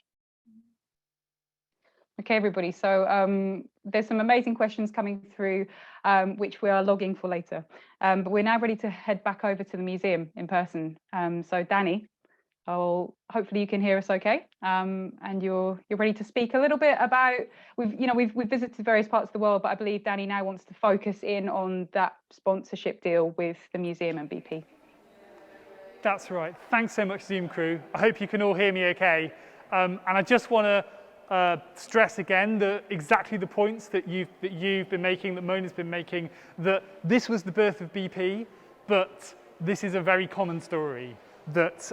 Okay, everybody, so there's some amazing questions coming through, which we are logging for later. But we're now ready to head back over to the museum in person. So Danny, hopefully you can hear us okay, and you're ready to speak a little bit about, we've visited various parts of the world, but I believe Danny now wants to focus in on that sponsorship deal with the museum and BP. That's right. Thanks so much, Zoom crew. I hope you can all hear me okay. And I just want to stress again that exactly the points that you've been making, that Mona's been making, that this was the birth of BP, but this is a very common story. That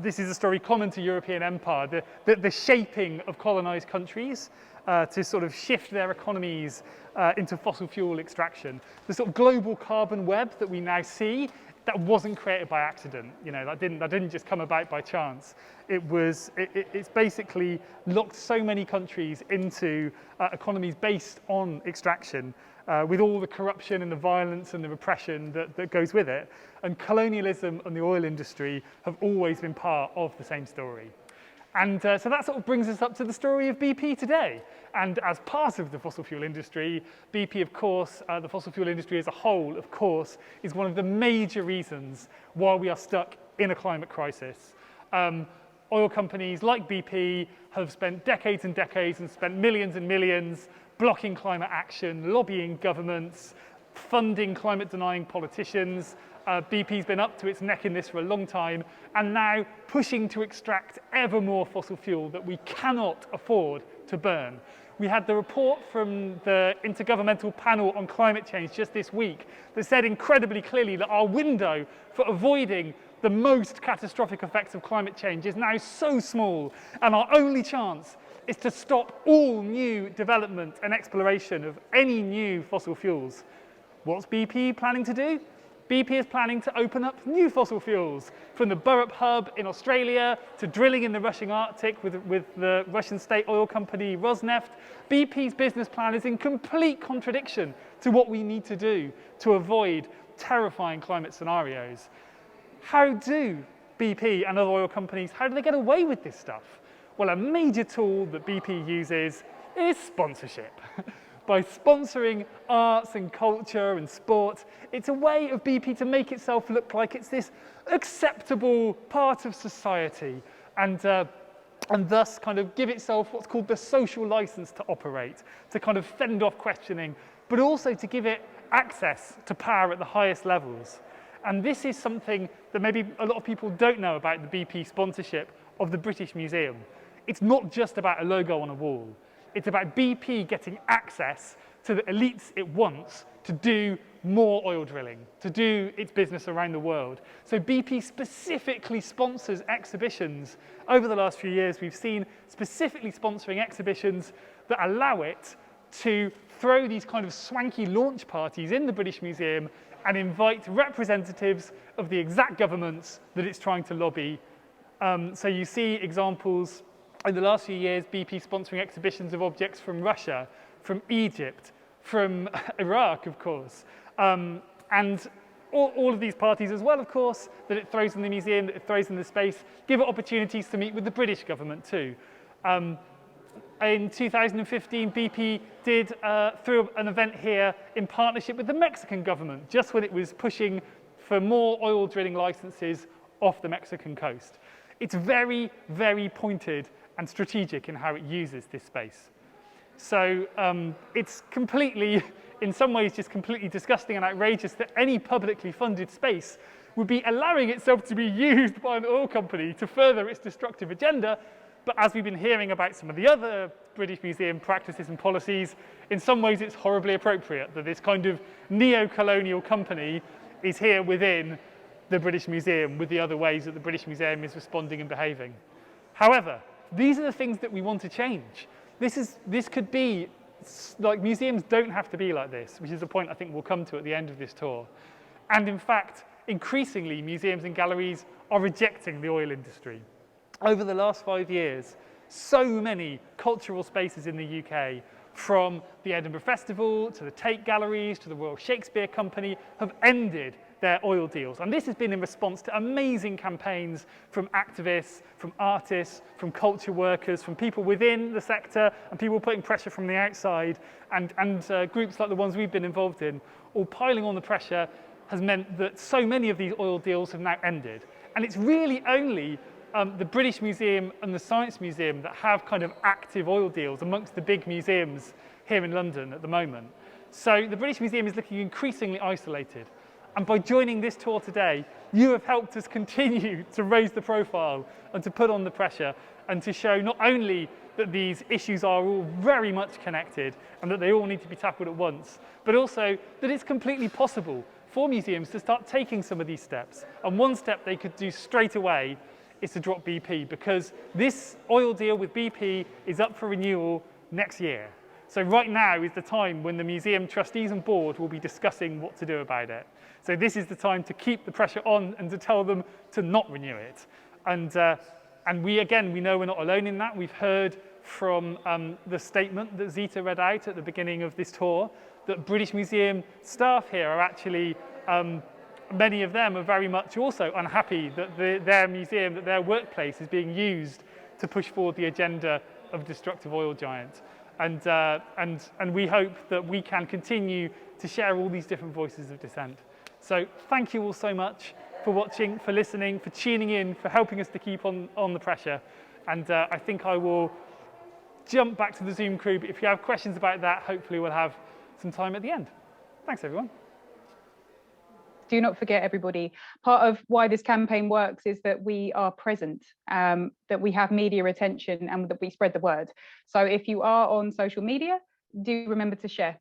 this is a story common to European empire, the shaping of colonized countries to sort of shift their economies into fossil fuel extraction. The sort of global carbon web that we now see, that wasn't created by accident. You know, that didn't just come about by chance. It's basically locked so many countries into economies based on extraction, with all the corruption and the violence and the repression that goes with it. And colonialism and the oil industry have always been part of the same story. And so that sort of brings us up to the story of BP today. And as part of the fossil fuel industry, BP, of course, the fossil fuel industry as a whole, of course, is one of the major reasons why we are stuck in a climate crisis. Oil companies like BP have spent decades and decades and spent millions and millions blocking climate action, lobbying governments, funding climate-denying politicians. BP's been up to its neck in this for a long time, and now pushing to extract ever more fossil fuel that we cannot afford to burn. We had the report from the Intergovernmental Panel on Climate Change just this week that said incredibly clearly that our window for avoiding the most catastrophic effects of climate change is now so small, and our only chance is to stop all new development and exploration of any new fossil fuels. What's BP planning to do? BP is planning to open up new fossil fuels, from the Burrup hub in Australia to drilling in the Russian Arctic with the Russian state oil company Rosneft. BP's business plan is in complete contradiction to what we need to do to avoid terrifying climate scenarios. How do BP and other oil companies, how do they get away with this stuff? Well, a major tool that BP uses is sponsorship. By sponsoring arts and culture and sport, it's a way of BP to make itself look like it's this acceptable part of society, and thus kind of give itself what's called the social license to operate, to kind of fend off questioning, but also to give it access to power at the highest levels. And this is something that maybe a lot of people don't know about the BP sponsorship of the British Museum. It's not just about a logo on a wall. It's about BP getting access to the elites it wants to do more oil drilling, to do its business around the world. So BP specifically sponsors exhibitions. Over the last few years, we've seen specifically sponsoring exhibitions that allow it to throw these kind of swanky launch parties in the British Museum and invite representatives of the exact governments that it's trying to lobby. So you see examples in the last few years, BP sponsoring exhibitions of objects from Russia, from Egypt, from Iraq, of course. And all of these parties as well, of course, that it throws in the museum, that it throws in the space, give it opportunities to meet with the British government too. In 2015, BP did through an event here in partnership with the Mexican government, just when it was pushing for more oil drilling licenses off the Mexican coast. It's very, very pointed and strategic in how it uses this space. So it's completely, in some ways, just completely disgusting and outrageous that any publicly funded space would be allowing itself to be used by an oil company to further its destructive agenda. But as we've been hearing about some of the other British Museum practices and policies, in some ways it's horribly appropriate that this kind of neo-colonial company is here within the British Museum with the other ways that the British Museum is responding and behaving. However, these are the things that we want to change. This could be, like, museums don't have to be like this, which is a point I think we'll come to at the end of this tour. And in fact, increasingly, museums and galleries are rejecting the oil industry. Over the last 5 years, so many cultural spaces in the UK, from the Edinburgh Festival to the Tate Galleries to the Royal Shakespeare Company, have ended their oil deals. And this has been in response to amazing campaigns from activists, from artists, from culture workers, from people within the sector and people putting pressure from the outside, and groups like the ones we've been involved in, all piling on the pressure, has meant that so many of these oil deals have now ended. And it's really only the British Museum and the Science Museum that have kind of active oil deals amongst the big museums here in London at the moment. So the British Museum is looking increasingly isolated. And by joining this tour today, you have helped us continue to raise the profile and to put on the pressure and to show not only that these issues are all very much connected and that they all need to be tackled at once, but also that it's completely possible for museums to start taking some of these steps. And one step they could do straight away is to drop BP, because this oil deal with BP is up for renewal next year. So right now is the time when the museum trustees and board will be discussing what to do about it. So this is the time to keep the pressure on and to tell them to not renew it. And we know we're not alone in that. We've heard from the statement that Zita read out at the beginning of this tour that British Museum staff here are actually, many of them are very much also unhappy that their museum, that their workplace is being used to push forward the agenda of destructive oil giant. And we hope that we can continue to share all these different voices of dissent. So thank you all so much for watching, for listening, for tuning in, for helping us to keep on the pressure. And I think I will jump back to the Zoom crew. But if you have questions about that, hopefully we'll have some time at the end. Thanks, everyone. Do not forget, everybody, part of why this campaign works is that we are present, that we have media attention, and that we spread the word. So if you are on social media, do remember to share.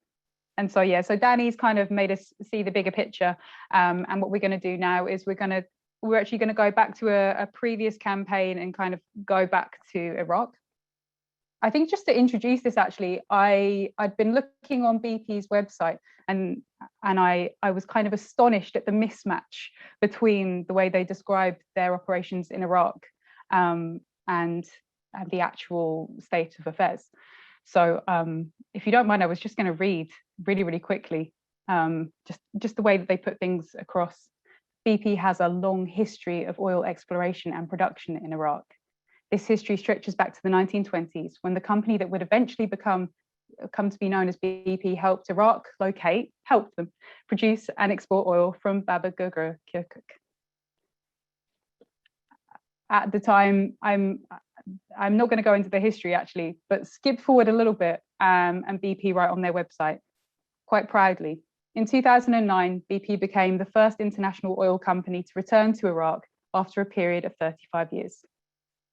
And so, yeah, so Danny's kind of made us see the bigger picture. And what we're going to do now is we're actually going to go back to a previous campaign and kind of go back to Iraq. I think just to introduce this, actually, I'd been looking on BP's website, and I was kind of astonished at the mismatch between the way they described their operations in Iraq and the actual state of affairs. So if you don't mind, I was just going to read really, really quickly, just the way that they put things across. BP has a long history of oil exploration and production in Iraq. This history stretches back to the 1920s, when the company that would eventually come to be known as BP helped them produce and export oil from Baba Gurgur, Kirkuk. At the time, I'm not going to go into the history actually, but skip forward a little bit, and BP write on their website, quite proudly, in 2009, BP became the first international oil company to return to Iraq after a period of 35 years.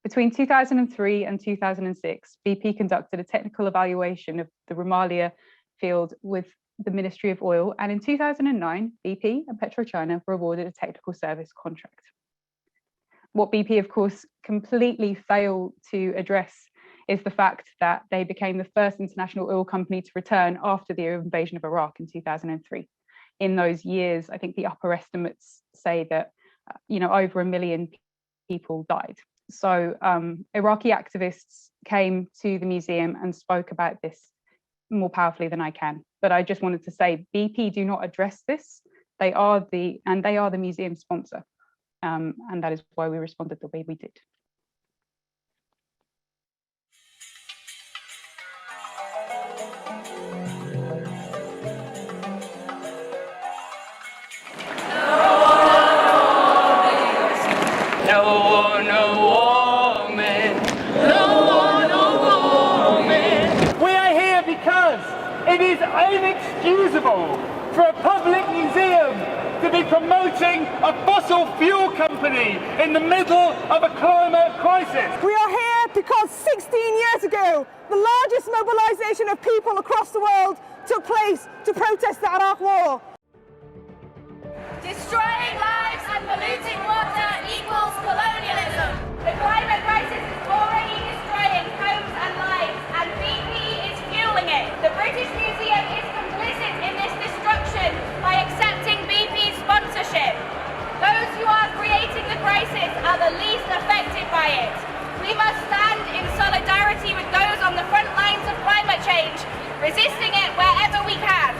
Between 2003 and 2006, BP conducted a technical evaluation of the Rumalia field with the Ministry of Oil, and in 2009, BP and PetroChina were awarded a technical service contract. What BP, of course, completely failed to address is the fact that they became the first international oil company to return after the invasion of Iraq in 2003. In those years, I think the upper estimates say that over 1 million people died. So Iraqi activists came to the museum and spoke about this more powerfully than I can. But I just wanted to say, BP do not address this. They are the museum sponsor. And that is why we responded the way we did. It is inexcusable for a public museum to be promoting a fossil fuel company in the middle of a climate crisis. We are here because 16 years ago, the largest mobilization of people across the world took place to protest the Iraq war. Destroying lives and polluting water equals colonialism. The climate crisis is already destroying homes and lives, and BP is fueling it. The British Museum is complicit in this destruction by accepting BP's sponsorship. Those who are creating the crisis are the least affected by it. We must stand in solidarity with those on the front lines of climate change, resisting it wherever we can.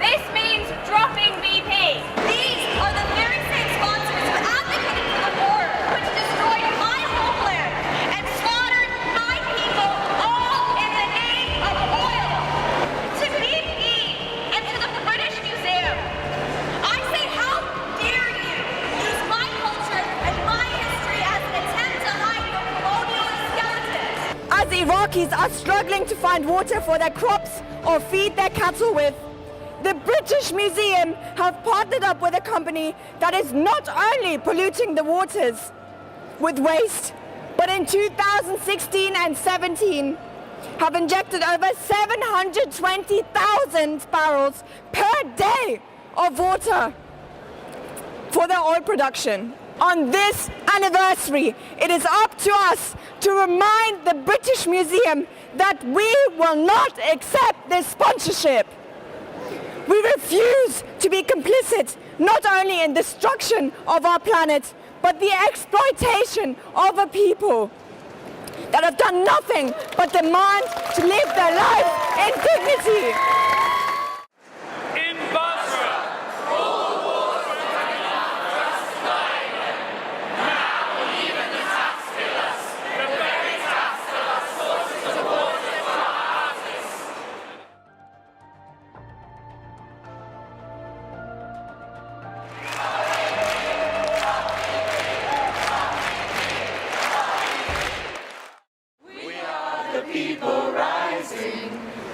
This means dropping BP. These are the very same sponsors who advocated for the war, which destroyed my homeland and slaughtered my people, all in the name of oil. To BP and to the British Museum, I say, how dare you use my culture and my history as an attempt to hide your colonial skeletons? As Iraqis are struggling to find water for their crops or feed their cattle with, the British Museum have partnered up with a company that is not only polluting the waters with waste, but in 2016 and 17 have injected over 720,000 barrels per day of water for their oil production. On this anniversary, it is up to us to remind the British Museum that we will not accept this sponsorship. We refuse to be complicit not only in destruction of our planet, but the exploitation of a people that have done nothing but demand to live their life in dignity. In Basra, all the wars were taken up just dying. Now even the tax killers, the very people rising.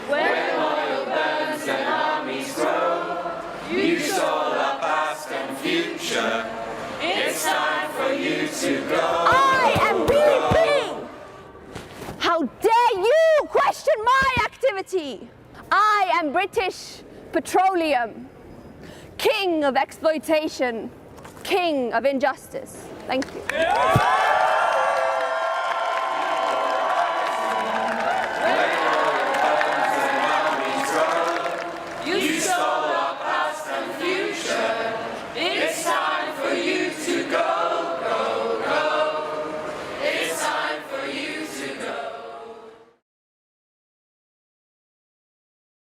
When oil burns and armies grow, you stole our past and future. It's time for you to go. I am BP! How dare you question my activity? I am British Petroleum, king of exploitation, king of injustice. Thank you. You stole our past and future. It's time for you to go, go, go. It's time for you to go.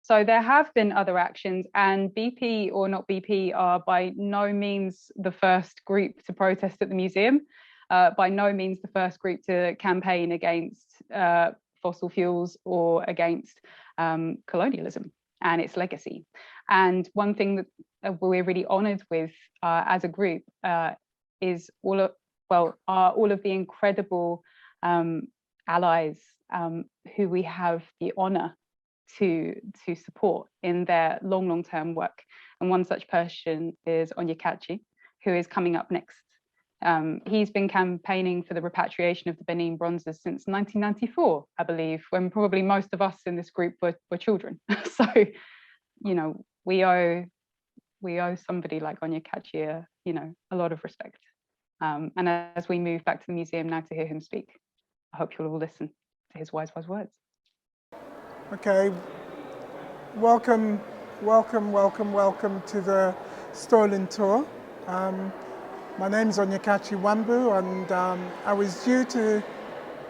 So there have been other actions, and BP or not BP are by no means the first group to protest at the museum, by no means the first group to campaign against fossil fuels or against colonialism and its legacy. And one thing that we're really honoured with as a group is all of the incredible allies who we have the honour to support in their long-term work. And one such person is Onyekachi, who is coming up next. He's been campaigning for the repatriation of the Benin Bronzes since 1994, I believe, when probably most of us in this group were children. So, you know, we owe somebody like Onyekachi a lot of respect. And as we move back to the museum now to hear him speak, I hope you'll all listen to his wise words. Okay, welcome to the Stolen Tour. My name is Onyekachi Wambu, and I was due to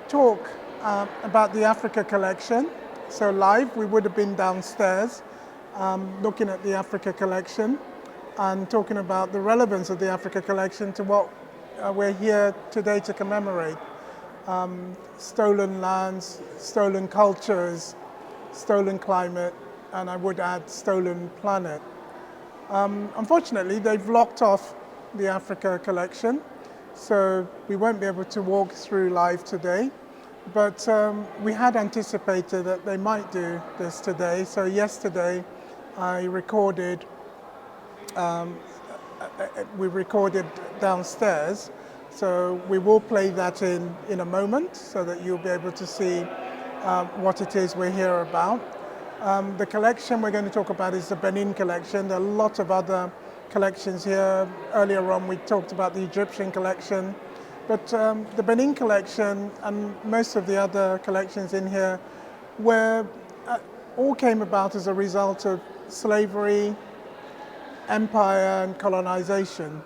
talk about the Africa collection. So live, we would have been downstairs looking at the Africa collection and talking about the relevance of the Africa collection to what we're here today to commemorate. Stolen lands, stolen cultures, stolen climate, and I would add stolen planet. Unfortunately, they've locked off the Africa collection, so we won't be able to walk through live today, but we had anticipated that they might do this today. So yesterday I recorded, we recorded downstairs, so we will play that in a moment so that you'll be able to see what it is we're here about. The collection we're going to talk about is the Benin collection. There are lots of other collections here. Earlier on we talked about the Egyptian collection, but the Benin collection and most of the other collections in here all came about as a result of slavery, empire and colonization.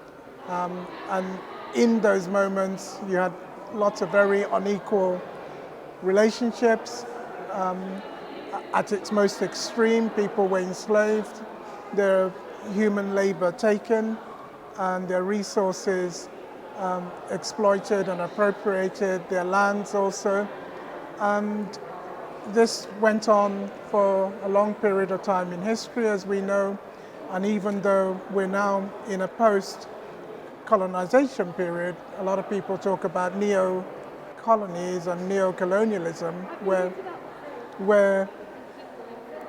And in those moments you had lots of very unequal relationships. At its most extreme, people were enslaved, their human labor taken, and their resources exploited and appropriated, their lands also. And this went on for a long period of time in history, as we know, and even though we're now in a post-colonization period, a lot of people talk about neo-colonies and neo-colonialism,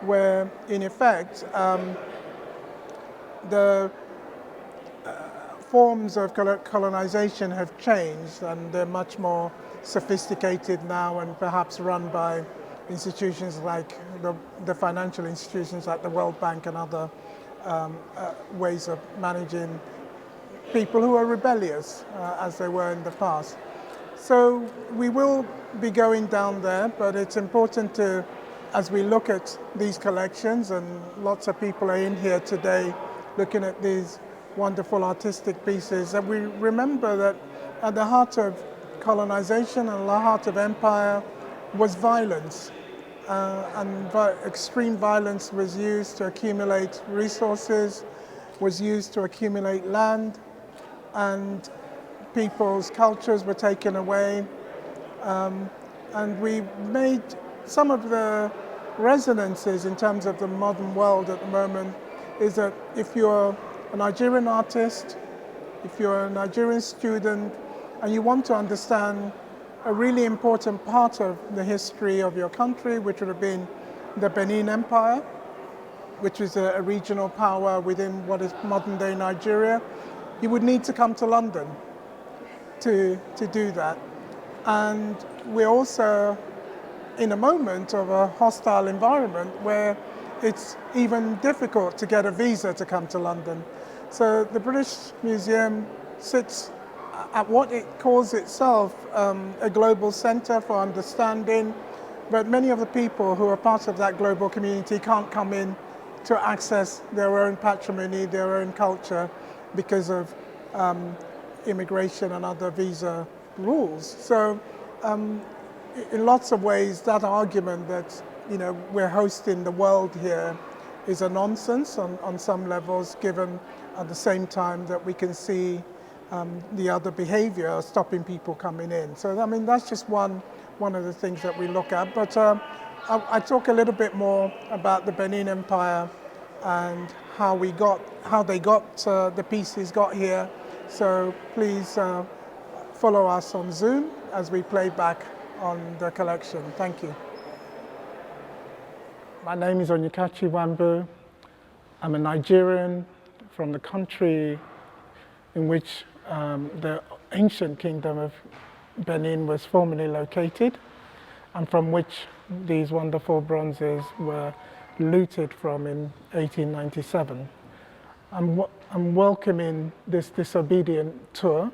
where in effect the forms of colonization have changed, and they're much more sophisticated now and perhaps run by institutions like the financial institutions like the World Bank and other ways of managing people who are rebellious as they were in the past. So we will be going down there, but it's important to, as we look at these collections, and lots of people are in here today looking at these wonderful artistic pieces, that we remember that at the heart of colonization and the heart of empire was violence. And extreme violence was used to accumulate resources, was used to accumulate land, and people's cultures were taken away. And we made some of the resonances in terms of the modern world at the moment is that if you're a Nigerian artist, if you're a Nigerian student, and you want to understand, a really important part of the history of your country, which would have been the Benin Empire, which is a regional power within what is modern-day Nigeria, you would need to come to London to do that. And we're also in a moment of a hostile environment where it's even difficult to get a visa to come to London. So the British Museum sits at what it calls itself a global centre for understanding, but many of the people who are part of that global community can't come in to access their own patrimony, their own culture, because of immigration and other visa rules. So in lots of ways, that argument that we're hosting the world here is a nonsense on some levels, given at the same time that we can see the other behavior stopping people coming in. So I mean, that's just one of the things that we look at. But I talk a little bit more about the Benin Empire and how the pieces got here. So please follow us on Zoom as we play back on the collection. Thank you. My name is Onyekachi Wambu. I'm a Nigerian from the country in which the ancient kingdom of Benin was formerly located, and from which these wonderful bronzes were looted from in 1897. I'm welcoming this disobedient tour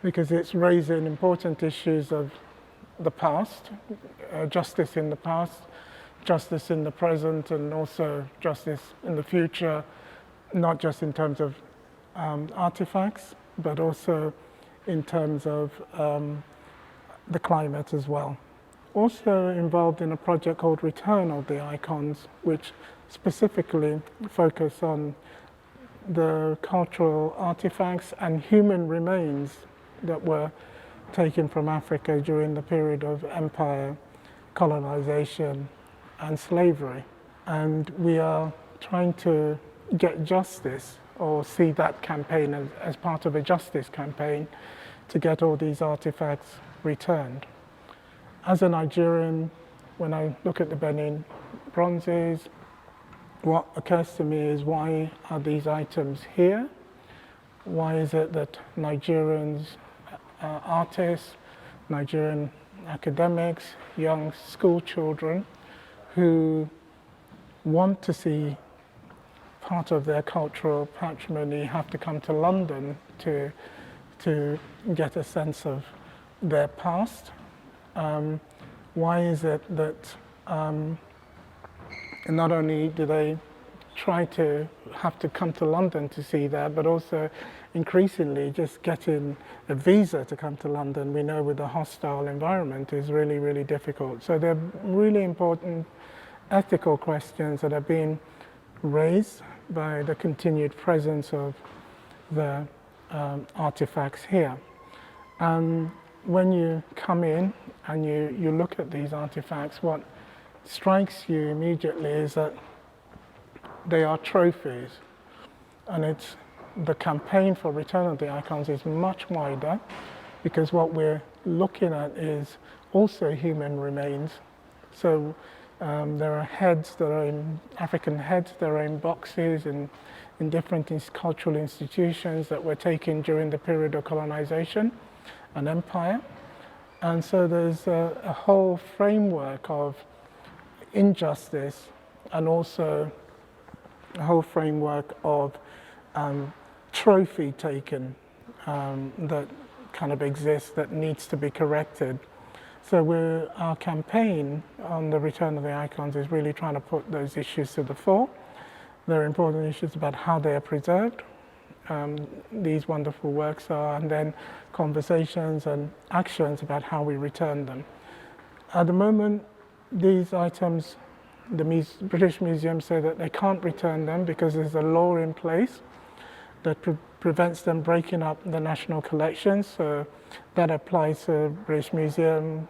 because it's raising important issues of the past, justice in the past, justice in the present, and also justice in the future, not just in terms of artifacts, but also in terms of the climate as well. Also involved in a project called Return of the Icons, which specifically focus on the cultural artifacts and human remains that were taken from Africa during the period of empire, colonization, and slavery. And we are trying to get justice, or see that campaign as part of a justice campaign, to get all these artifacts returned. As a Nigerian, when I look at the Benin Bronzes, what occurs to me is, why are these items here? Why is it that Nigerians, artists, Nigerian academics, young school children who want to see part of their cultural patrimony have to come to London to get a sense of their past? Why is it that not only do they try to have to come to London to see that, but also increasingly just getting a visa to come to London, we know with the hostile environment, is really, really difficult. So they're really important ethical questions that are being raised by the continued presence of the artifacts here. When you come in and you look at these artifacts, what strikes you immediately is that they are trophies, and the campaign for Return of the Icons is much wider, because what we're looking at is also human remains. So there are heads that are African heads that are in boxes in different cultural institutions that were taken during the period of colonization and empire. And so there's a whole framework of injustice, and also a whole framework of trophy taken that kind of exists, that needs to be corrected. So our campaign on the Return of the Icons is really trying to put those issues to the fore. There are important issues about how they are preserved, these wonderful works are, and then conversations and actions about how we return them. At the moment, these items, the British Museum say that they can't return them because there's a law in place that prevents them breaking up the national collections. So that applies to the British Museum,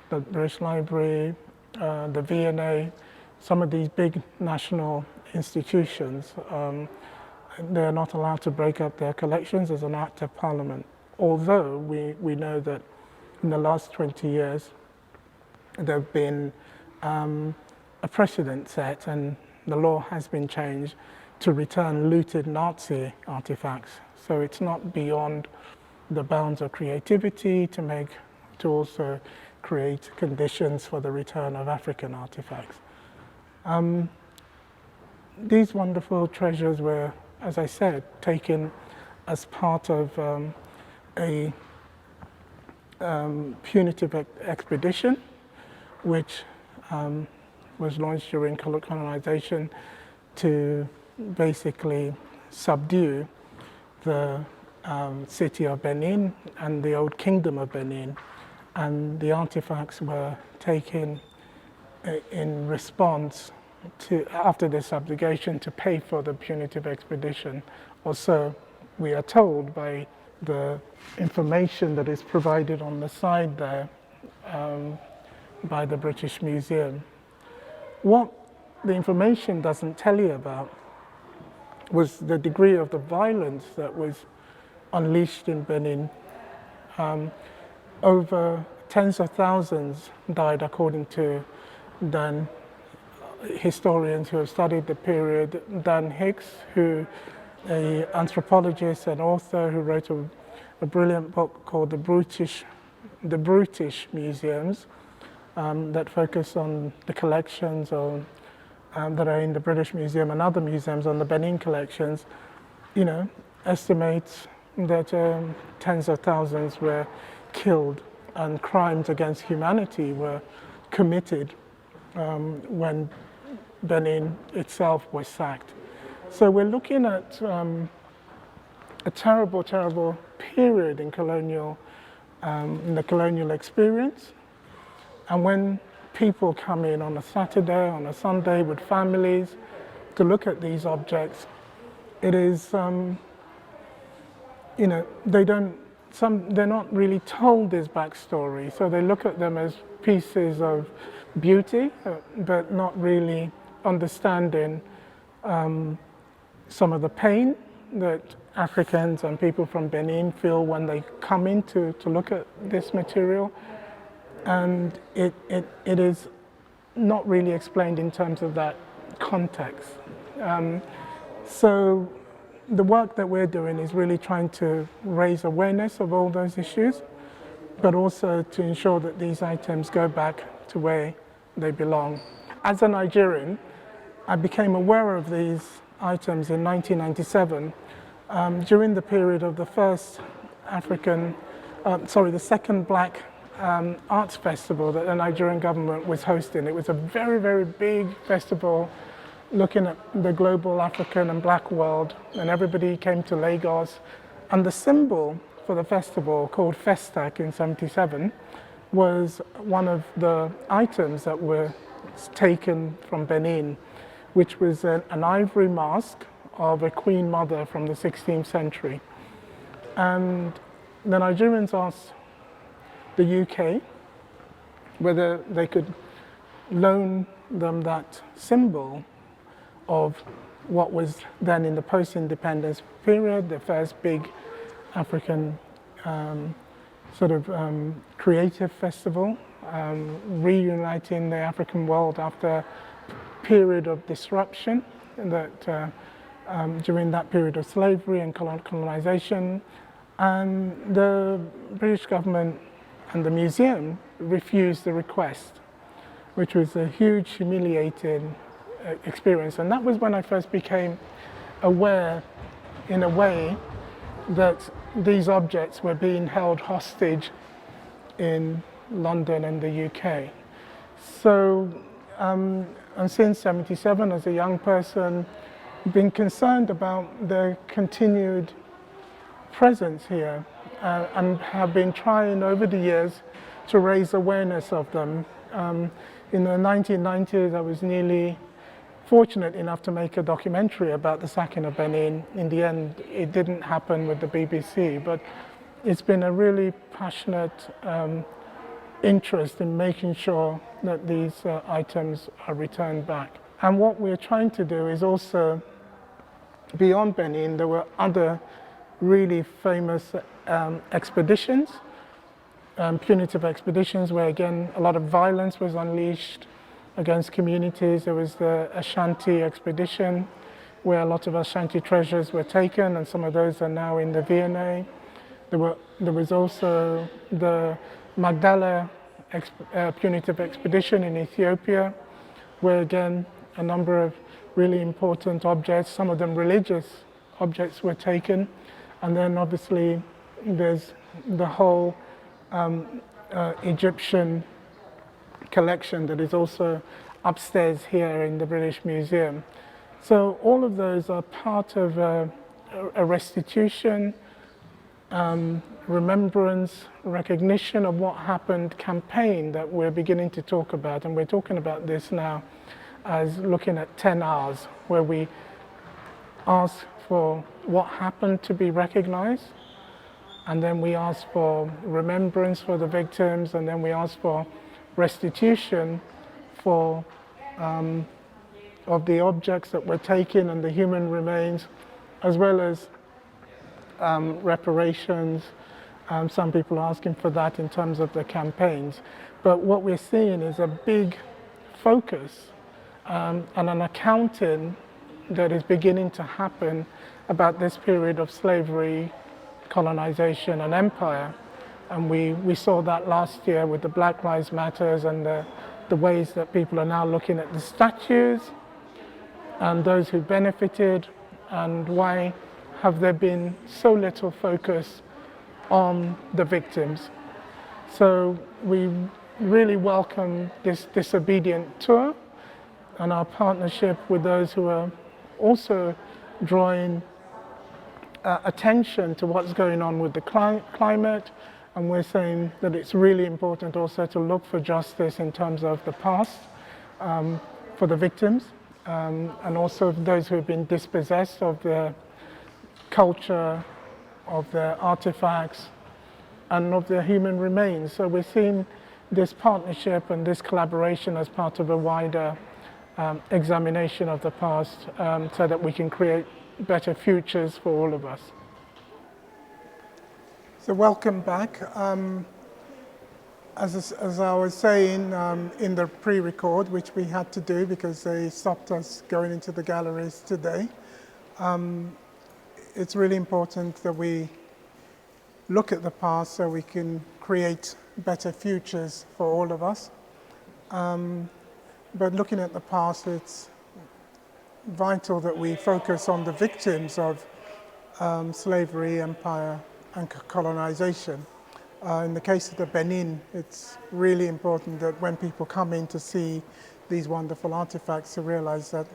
the British Library, the V&A, some of these big national institutions. They're not allowed to break up their collections as an act of parliament. Although we know that in the last 20 years, there have been a precedent set, and the law has been changed to return looted Nazi artifacts. So it's not beyond the bounds of creativity to also create conditions for the return of African artifacts. These wonderful treasures were, as I said, taken as part of a punitive expedition, which was launched during colonization to basically subdue the city of Benin and the old kingdom of Benin. And the artifacts were taken in response to, after the subjugation, to pay for the punitive expedition. Also, we are told by the information that is provided on the side there by the British Museum. What the information doesn't tell you about was the degree of the violence that was unleashed in Benin. Over tens of thousands died, according to historians who have studied the period. Dan Hicks, an anthropologist and author who wrote a brilliant book called The Brutish Museums, that focus on the collections that are in the British Museum and other museums on the Benin collections, estimates that tens of thousands were killed and crimes against humanity were committed when Benin itself was sacked. So we're looking at a terrible, terrible period in the colonial experience. And when people come in on a Saturday, on a Sunday with families to look at these objects, it is, they're not really told this backstory. So they look at them as pieces of beauty, but not really understanding some of the pain that Africans and people from Benin feel when they come in to look at this material. And it is not really explained in terms of that context. So the work that we're doing is really trying to raise awareness of all those issues, but also to ensure that these items go back to where they belong. As a Nigerian, I became aware of these items in 1997 during the period of the second Black Arts Festival that the Nigerian government was hosting. It was a very, very big festival looking at the global African and Black world, and everybody came to Lagos. And the symbol for the festival, called Festac in '77, was one of the items that were taken from Benin, which was an ivory mask of a queen mother from the 16th century. And the Nigerians asked the UK whether they could loan them that symbol of what was then in the post-independence period, the first big African creative festival, reuniting the African world after a period of disruption that during that period of slavery and colonization. And the British government and the museum refused the request, which was a huge, humiliating experience. And that was when I first became aware, in a way, that these objects were being held hostage in London and the UK. So, and since '77, as a young person, been concerned about their continued presence here and have been trying over the years to raise awareness of them. In the 1990s, I was nearly fortunate enough to make a documentary about the sacking of Benin. In the end, it didn't happen with the BBC, but it's been a really passionate interest in making sure that these items are returned back. And what we're trying to do is also, beyond Benin, there were other really famous expeditions punitive expeditions where, again, a lot of violence was unleashed against communities. There was the Ashanti expedition, where a lot of Ashanti treasures were taken, and some of those are now in the V&A. There was also the Magdala punitive expedition in Ethiopia, where again a number of really important objects, some of them religious objects, were taken. And then obviously there's the whole Egyptian collection that is also upstairs here in the British Museum. So all of those are part of a restitution, remembrance, recognition of what happened campaign that we're beginning to talk about. And we're talking about this now as looking at 10 hours, where we ask for what happened to be recognized, and then we ask for remembrance for the victims, and then we ask for restitution for of the objects that were taken and the human remains, as well as reparations. Some people are asking for that in terms of the campaigns. But what we're seeing is a big focus and an accounting that is beginning to happen about this period of slavery, colonization and empire. And we saw that last year with the Black Lives Matters and the ways that people are now looking at the statues and those who benefited, and why have there been so little focus on the victims. So we really welcome this disobedient tour and our partnership with those who are also drawing attention to what's going on with the climate. And we're saying that it's really important also to look for justice in terms of the past for the victims, and also those who have been dispossessed of their culture, of their artifacts, and of their human remains. So we're seeing this partnership and this collaboration as part of a wider examination of the past, so that we can create better futures for all of us. So welcome back. As I was saying in the pre-record, which we had to do because they stopped us going into the galleries today, it's really important that we look at the past so we can create better futures for all of us. But looking at the past, it's vital that we focus on the victims of slavery, empire, and colonization. In the case of the Benin, it's really important that when people come in to see these wonderful artifacts, to realize that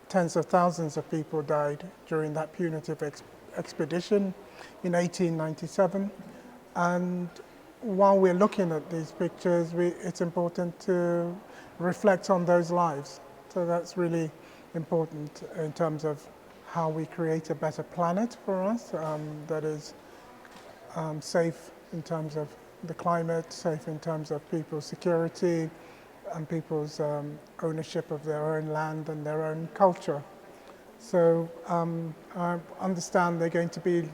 tens of thousands of people died during that punitive expedition in 1897. And while we're looking at these pictures, it's important to reflect on those lives. So that's really important in terms of how we create a better planet for us that is safe in terms of the climate, safe in terms of people's security and people's ownership of their own land and their own culture. So I understand there are going to be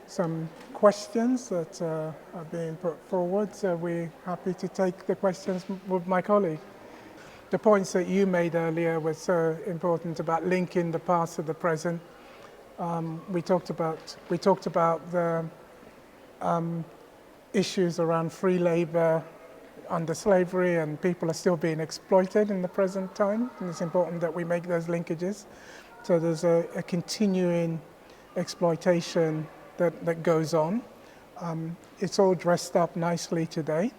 some questions that are being put forward, so we're happy to take the questions with my colleague. The points that you made earlier were so important about linking the past to the present. We talked about the issues around free labor under slavery, and people are still being exploited in the present time, and it's important that we make those linkages. So there's a continuing exploitation that goes on. It's all dressed up nicely today.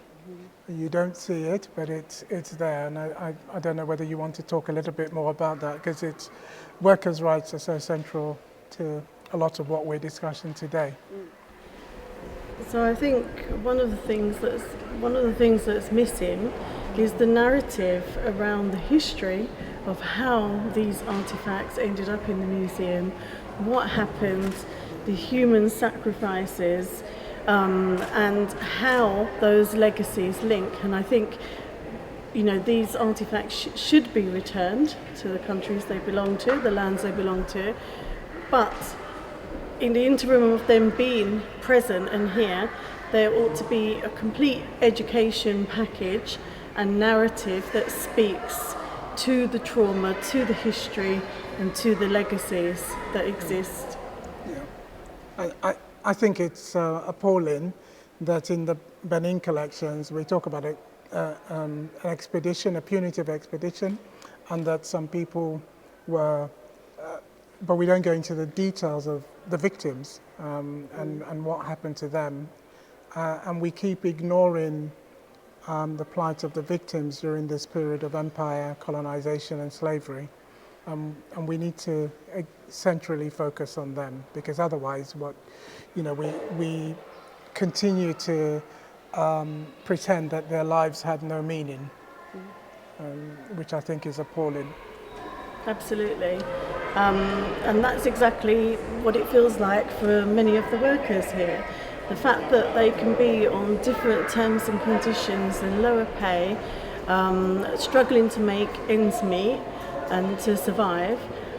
You don't see it, but it's there, and I don't know whether you want to talk a little bit more about that, because it's workers' rights are so central to a lot of what we're discussing today. So I think one of the things that's missing is the narrative around the history of how these artifacts ended up in the museum, what happened, the human sacrifices, and how those legacies link. And I think, these artifacts should be returned to the countries they belong to, the lands they belong to, but in the interim of them being present and here, there ought to be a complete education package and narrative that speaks to the trauma, to the history, and to the legacies that exist. Yeah. I think it's appalling that in the Benin collections we talk about an expedition, a punitive expedition, and that some people were, but we don't go into the details of the victims and what happened to them. And we keep ignoring the plight of the victims during this period of empire, colonization and slavery. And we need to centrally focus on them, because otherwise we continue to pretend that their lives had no meaning, which I think is appalling. Absolutely. And that's exactly what it feels like for many of the workers here. The fact that they can be on different terms and conditions and lower pay, struggling to make ends meet and to survive,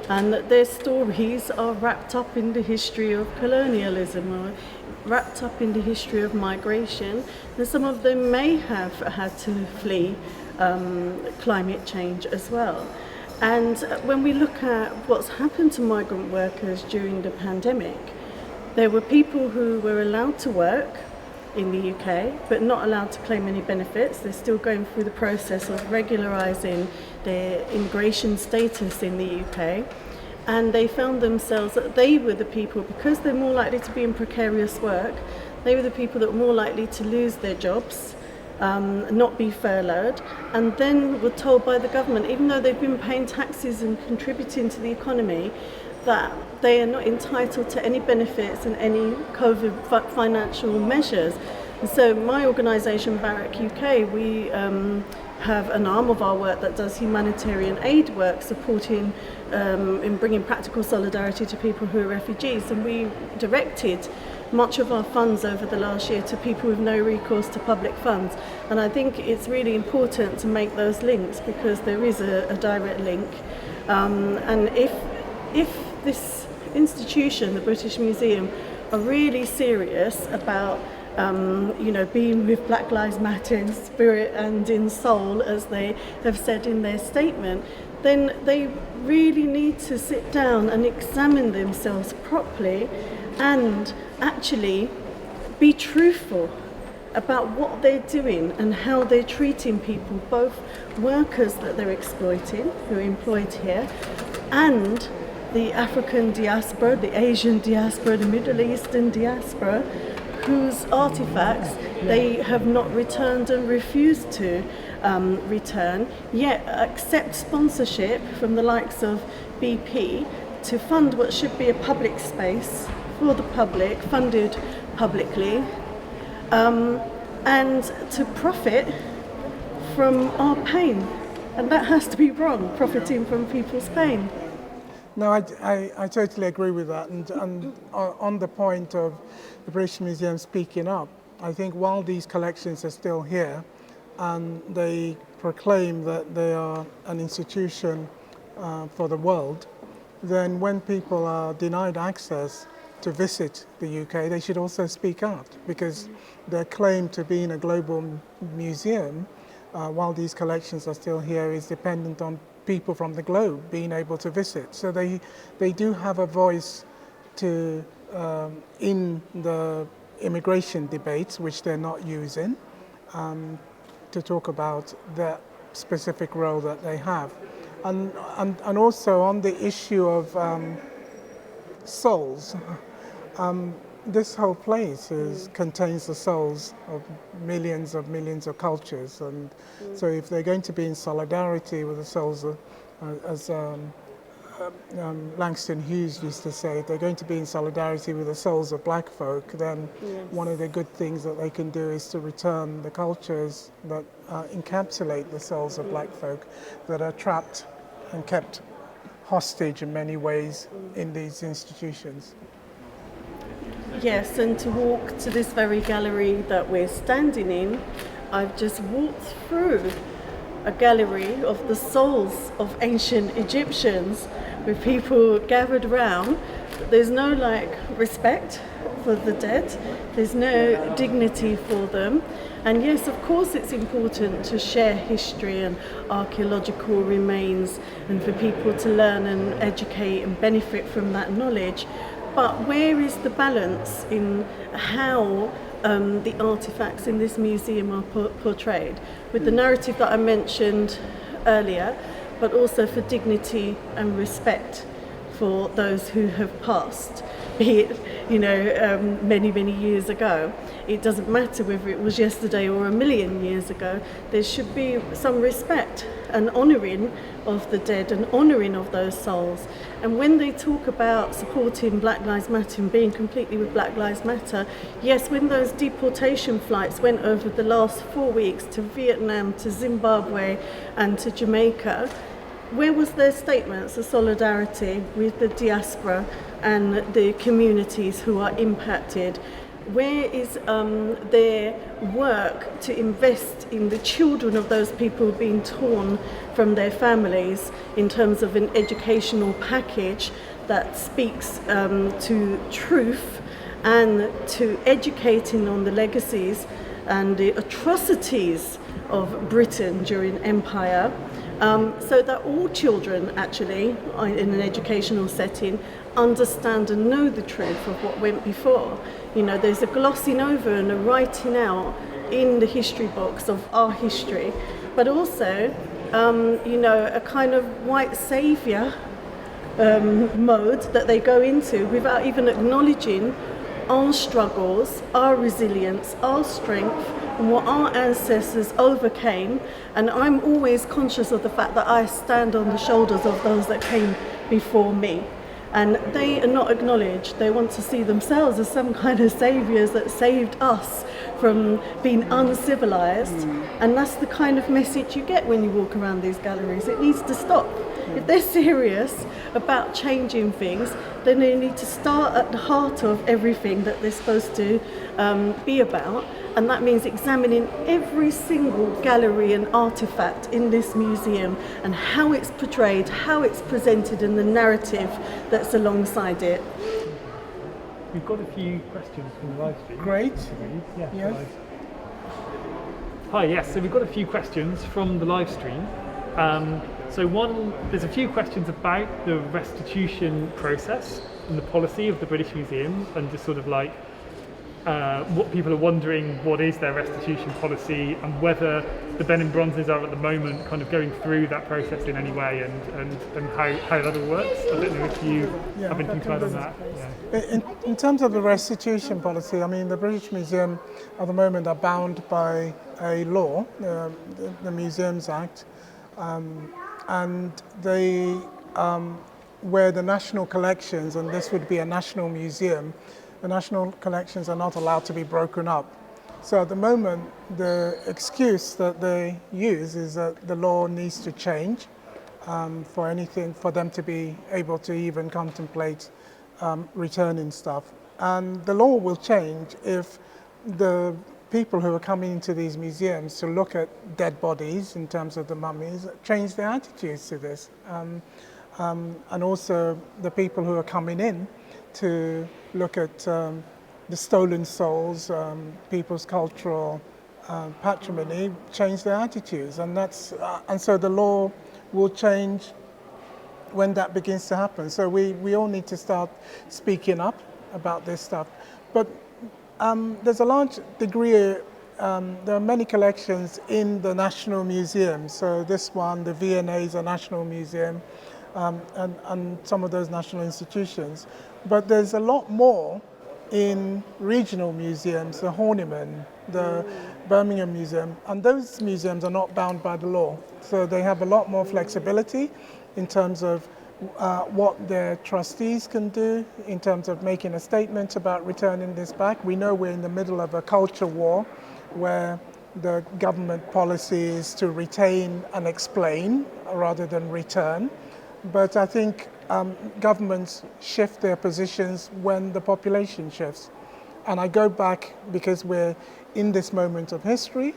and that their stories are wrapped up in the history of colonialism or wrapped up in the history of migration, and some of them may have had to flee climate change as well. And when we look at what's happened to migrant workers during the pandemic, there were people who were allowed to work in the UK but not allowed to claim any benefits. They're still going through the process of regularising their immigration status in the UK, and they found themselves that they were the people, because they're more likely to be in precarious work, they were the people that were more likely to lose their jobs, not be furloughed, and then were told by the government, even though they've been paying taxes and contributing to the economy, that they are not entitled to any benefits and any COVID financial measures. And so my organisation, Barrack UK, we have an arm of our work that does humanitarian aid work, supporting in bringing practical solidarity to people who are refugees. And we directed much of our funds over the last year to people with no recourse to public funds. And I think it's really important to make those links, because there is a direct link. And if this institution, the British Museum, are really serious about being with Black Lives Matter in spirit and in soul, as they have said in their statement, then they really need to sit down and examine themselves properly and actually be truthful about what they're doing and how they're treating people, both workers that they're exploiting, who are employed here, and the African diaspora, the Asian diaspora, the Middle Eastern diaspora, whose artefacts they have not returned and refused to return, yet accept sponsorship from the likes of BP to fund what should be a public space for the public, funded publicly, and to profit from our pain. And that has to be wrong, profiting from people's pain. No, I totally agree with that. And on the point of the British Museum speaking up, I think while these collections are still here and they proclaim that they are an institution for the world, then when people are denied access to visit the UK, they should also speak out, because their claim to being a global museum, while these collections are still here, is dependent on people from the globe being able to visit. So they do have a voice to in the immigration debates, which they're not using, to talk about the specific role that they have. And also on the issue of souls, this whole place contains the souls of millions of cultures, and so if they're going to be in solidarity with the souls of, as Langston Hughes used to say, if they're going to be in solidarity with the souls of black folk, then one of the good things that they can do is to return the cultures that encapsulate the souls of black folk that are trapped and kept hostage in many ways in these institutions. Yes, and to walk to this very gallery that we're standing in, I've just walked through a gallery of the souls of ancient Egyptians with people gathered around. There's no respect for the dead. There's no dignity for them. And yes, of course, it's important to share history and archaeological remains and for people to learn and educate and benefit from that knowledge. But where is the balance in how the artefacts in this museum are portrayed? With the narrative that I mentioned earlier, but also for dignity and respect for those who have passed, be it, many, many years ago. It doesn't matter whether it was yesterday or a million years ago. There should be some respect and honouring of the dead and honouring of those souls. And when they talk about supporting Black Lives Matter and being completely with Black Lives Matter, yes, when those deportation flights went over the last 4 weeks to Vietnam, to Zimbabwe and to Jamaica, where was their statements of solidarity with the diaspora and the communities who are impacted? Where is their work to invest in the children of those people being torn from their families in terms of an educational package that speaks to truth and to educating on the legacies and the atrocities of Britain during empire? So that all children actually in an educational setting understand and know the truth of what went before. There's a glossing over and a writing out in the history books of our history, but also a kind of white saviour mode that they go into without even acknowledging our struggles, our resilience, our strength, and what our ancestors overcame. And I'm always conscious of the fact that I stand on the shoulders of those that came before me. And they are not acknowledged. They want to see themselves as some kind of saviours that saved us from being uncivilized. And that's the kind of message you get when you walk around these galleries. It needs to stop. If they're serious about changing things, then they need to start at the heart of everything that they're supposed to be about. And that means examining every single gallery and artefact in this museum and how it's portrayed, how it's presented, and the narrative that's alongside it. We've got a few questions from the live stream. Great. Yes. Hi, yes, so we've got a few questions from the live stream. There's a few questions about the restitution process and the policy of the British Museum, and just sort of like what people are wondering, what is their restitution policy, and whether the Benin Bronzes are at the moment kind of going through that process in any way, and how that all works. I don't know if you have anything to add on that. Yeah. In terms of the restitution policy, I mean, the British Museum at the moment are bound by a law, the Museums Act, and they, where the national collections, and this would be a national museum, the national collections are not allowed to be broken up. So at the moment, the excuse that they use is that the law needs to change for them to be able to even contemplate returning stuff. And the law will change if the people who are coming into these museums to look at dead bodies in terms of the mummies change their attitudes to this. And also the people who are coming in to look at the stolen souls, people's cultural patrimony, change their attitudes, and so the law will change when that begins to happen. So we all need to start speaking up about this stuff. But there's a large degree, there are many collections in the National Museum. So this one, the V&A, is a national museum, and some of those national institutions. But there's a lot more in regional museums, the Horniman, the Birmingham Museum, and those museums are not bound by the law. So they have a lot more flexibility in terms of what their trustees can do, in terms of making a statement about returning this back. We know we're in the middle of a culture war where the government policy is to retain and explain rather than return. But I think governments shift their positions when the population shifts. And I go back, because we're in this moment of history,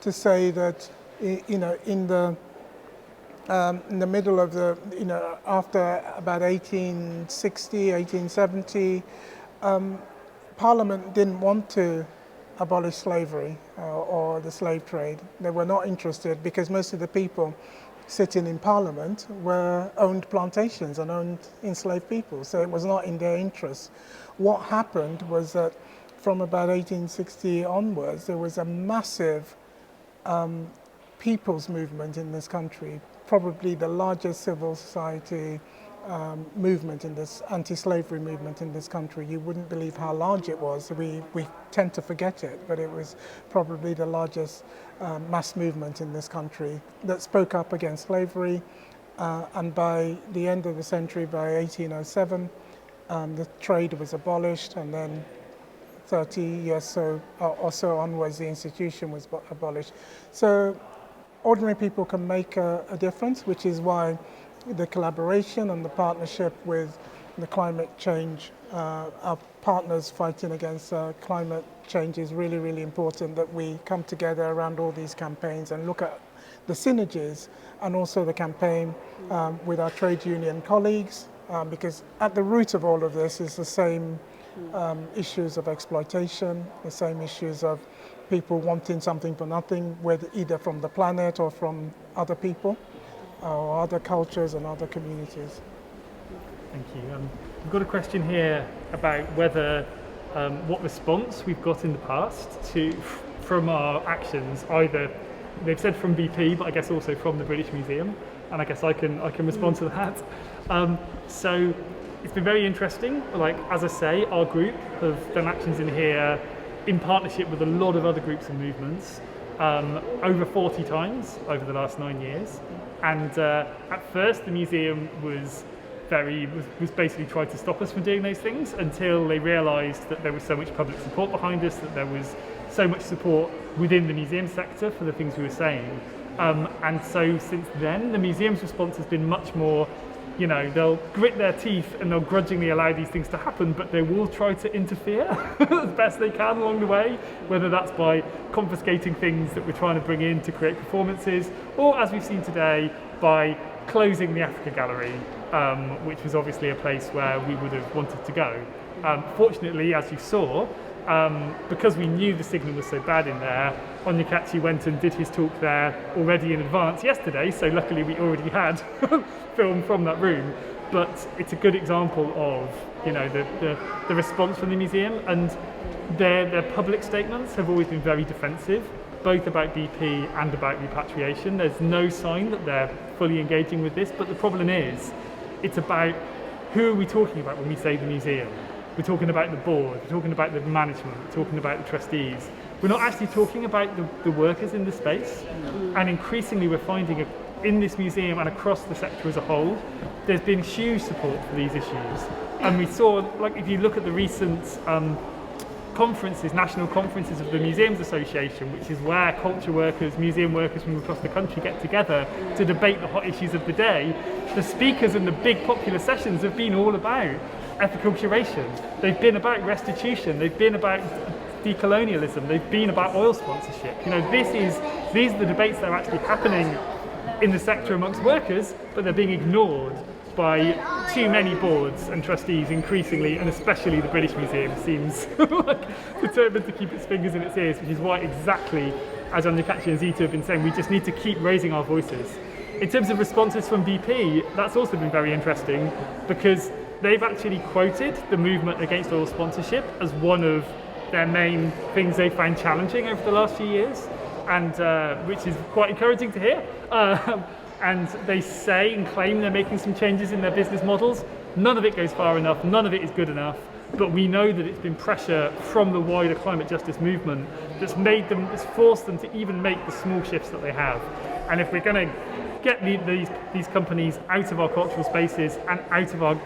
to say that, in the middle of the, after about 1860, 1870, Parliament didn't want to abolish slavery or the slave trade. They were not interested because most of the people sitting in Parliament owned plantations and owned enslaved people, so it was not in their interest. What happened was that from about 1860 onwards, there was a massive people's movement in this country, probably the largest civil society movement in this anti-slavery movement in this country. You wouldn't believe how large it was. We tend to forget it, but it was probably the largest mass movement in this country that spoke up against slavery. And by the end of the century, by 1807, the trade was abolished, and then 30 years or so onwards, the institution was abolished. So ordinary people can make a difference, which is why the collaboration and the partnership with the climate change, our partners fighting against climate change, is really, really important, that we come together around all these campaigns and look at the synergies, and also the campaign with our trade union colleagues, because at the root of all of this is the same issues of exploitation, the same issues of people wanting something for nothing, whether either from the planet or from other people or other cultures and other communities. Thank you. We've got a question here about whether what response we've got in the past from our actions, either they've said from BP, but I guess also from the British Museum, and I guess I can respond to that. So it's been very interesting. Like, as I say, our group have done actions in here in partnership with a lot of other groups and movements over 40 times over the last 9 years. And at first the museum was basically trying to stop us from doing those things, until they realised that there was so much public support behind us, that there was so much support within the museum sector for the things we were saying. And so since then, the museum's response has been much more, they'll grit their teeth and they'll grudgingly allow these things to happen, but they will try to interfere as best they can along the way, whether that's by confiscating things that we're trying to bring in to create performances, or, as we've seen today, by closing the Africa Gallery, which was obviously a place where we would have wanted to go. Fortunately, as you saw, because we knew the signal was so bad in there, Onyekachi went and did his talk there already in advance yesterday, so luckily we already had film from that room. But it's a good example of the response from the museum, and their public statements have always been very defensive, both about BP and about repatriation. There's no sign that they're fully engaging with this, but the problem is, it's about who are we talking about when we say the museum. We're talking about the board, we're talking about the management, we're talking about the trustees. We're not actually talking about the workers in the space. And increasingly we're finding in this museum and across the sector as a whole, there's been huge support for these issues. And we saw, if you look at the recent conferences, national conferences of the Museums Association, which is where culture workers, museum workers from across the country get together to debate the hot issues of the day, the speakers in the big popular sessions have been all about ethical curation. They've been about restitution. They've been about decolonialism. They've been about oil sponsorship. These are the debates that are actually happening in the sector amongst workers, but they're being ignored by too many boards and trustees increasingly, and especially the British Museum seems determined to keep its fingers in its ears, which is why, exactly as Onyekachi and Zita have been saying, we just need to keep raising our voices. In terms of responses from BP, that's also been very interesting, because they've actually quoted the movement against oil sponsorship as one of their main things they found challenging over the last few years, and which is quite encouraging to hear. And they say and claim they're making some changes in their business models. None of it goes far enough, none of it is good enough, but we know that it's been pressure from the wider climate justice movement that's forced them to even make the small shifts that they have. And if we're going to get these companies out of our cultural spaces and out of our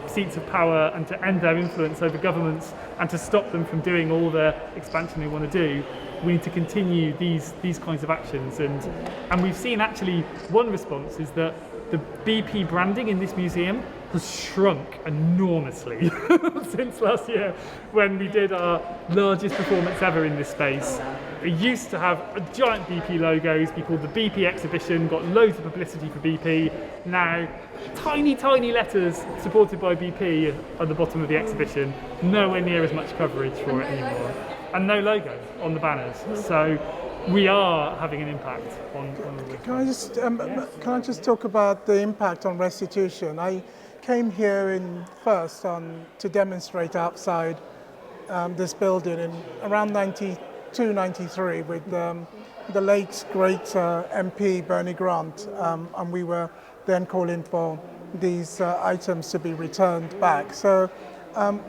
seats of power, and to end their influence over governments, and to stop them from doing all the expansion they want to do, we need to continue these kinds of actions. And we've seen, actually, one response is that the BP branding in this museum has shrunk enormously since last year, when we did our largest performance ever in this space. It used to have a giant BP logos, be called the BP exhibition, got loads of publicity for BP. Now, tiny, tiny letters supported by BP at the bottom of the exhibition, nowhere near as much coverage for it anymore. And no logo on the banners. So we are having an impact on the Can I just talk about the impact on restitution? I came here to demonstrate outside this building in around 92, 93 with the late great MP Bernie Grant, and we were then calling for these items to be returned back. So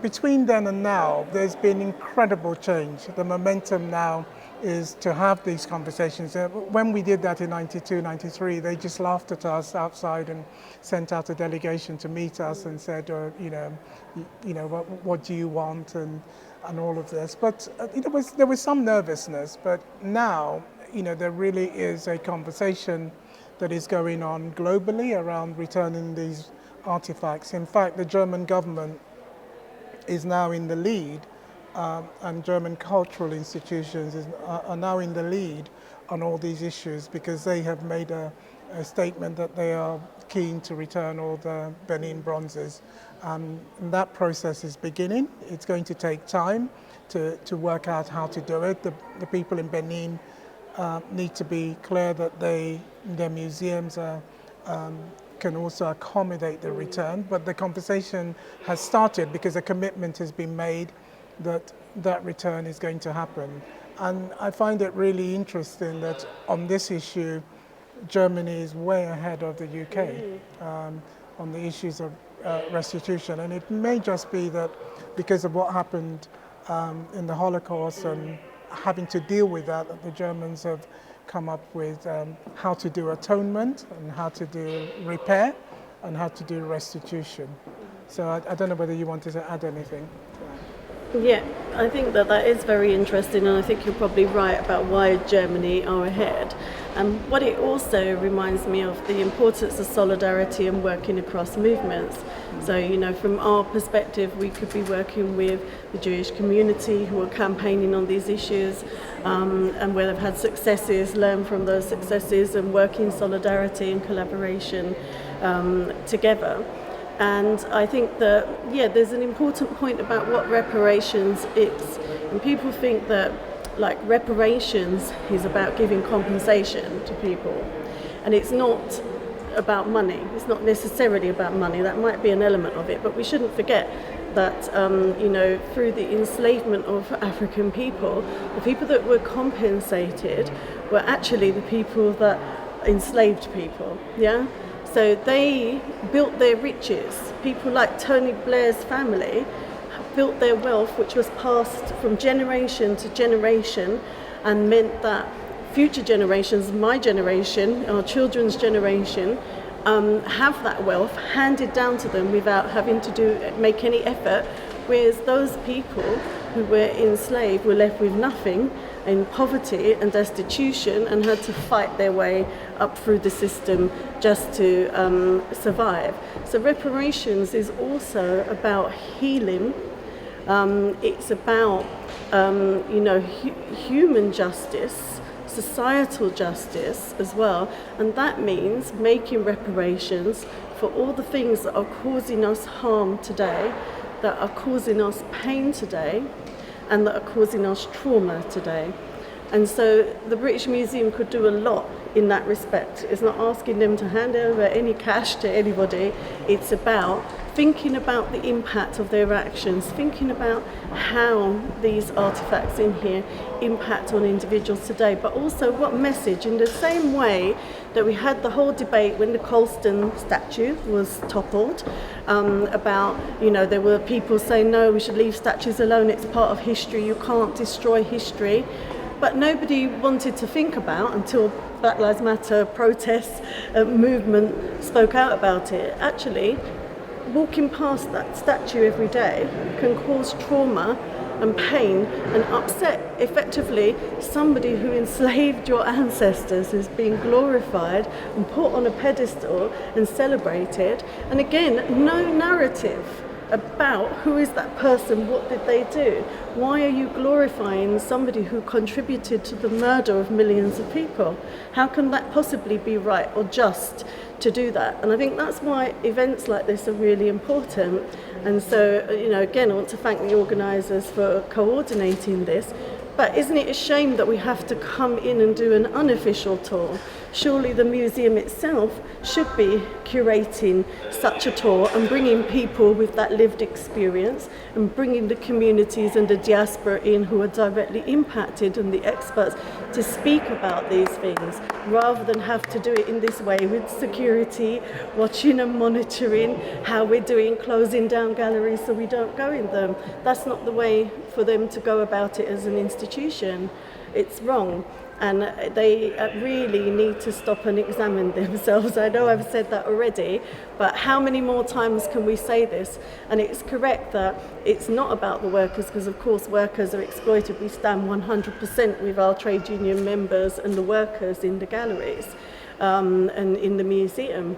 between then and now, there's been incredible change. The momentum now is to have these conversations. When we did that in 92, 93, they just laughed at us outside and sent out a delegation to meet us and said, what do you want, and all of this. But there was some nervousness, but now, there really is a conversation that is going on globally around returning these artifacts. In fact, the German government is now in the lead, and German cultural institutions are now in the lead on all these issues, because they have made a statement that they are keen to return all the Benin Bronzes. And that process is beginning. It's going to take time to work out how to do it. The people in Benin need to be clear that their museums can also accommodate the return, but the conversation has started because a commitment has been made that return is going to happen. And I find it really interesting that on this issue, Germany is way ahead of the UK on the issues of restitution. And it may just be that because of what happened in the Holocaust and having to deal with that the Germans have come up with how to do atonement and how to do repair and how to do restitution. So I don't know whether you wanted to add anything. Yeah, I think that is very interesting, and I think you're probably right about why Germany are ahead. And what it also reminds me of the importance of solidarity and working across movements. So, from our perspective, we could be working with the Jewish community who are campaigning on these issues, and where they've had successes, learn from those successes and work in solidarity and collaboration together. And I think that, there's an important point about what reparations is. And people think that, reparations is about giving compensation to people. And it's not about money. It's not necessarily about money. That might be an element of it. But we shouldn't forget that, through the enslavement of African people, the people that were compensated were actually the people that enslaved people, yeah? So they built their riches. People like Tony Blair's family built their wealth, which was passed from generation to generation, and meant that future generations, my generation, our children's generation, have that wealth handed down to them without having to make any effort, whereas those people who were enslaved were left with nothing, in poverty and destitution, and had to fight their way up through the system just to survive. So reparations is also about healing. It's about human justice, societal justice as well, and that means making reparations for all the things that are causing us harm today, that are causing us pain today, and that are causing us trauma today. And so the British Museum could do a lot in that respect. It's not asking them to hand over any cash to anybody. It's about thinking about the impact of their actions, thinking about how these artefacts in here impact on individuals today, but also what message, in the same way that we had the whole debate when the Colston statue was toppled, about, there were people saying, no, we should leave statues alone, it's part of history, you can't destroy history. But nobody wanted to think about, until Black Lives Matter protests movement spoke out about it. Actually, walking past that statue every day can cause trauma and pain and upset. Effectively, somebody who enslaved your ancestors is being glorified and put on a pedestal and celebrated. And again, no narrative about who is that person, what did they do? Why are you glorifying somebody who contributed to the murder of millions of people? How can that possibly be right or just to do that? And I think that's why events like this are really important. And so, again, I want to thank the organisers for coordinating this. But isn't it a shame that we have to come in and do an unofficial tour? Surely the museum itself should be curating such a tour and bringing people with that lived experience and bringing the communities and the diaspora in who are directly impacted and the experts to speak about these things, rather than have to do it in this way with security, watching and monitoring how we're doing, closing down galleries so we don't go in them. That's not the way for them to go about it as an institution. It's wrong. And they really need to stop and examine themselves. I know I've said that already, but how many more times can we say this? And it's correct that it's not about the workers, because of course workers are exploited. We stand 100% with our trade union members and the workers in the galleries and in the museum.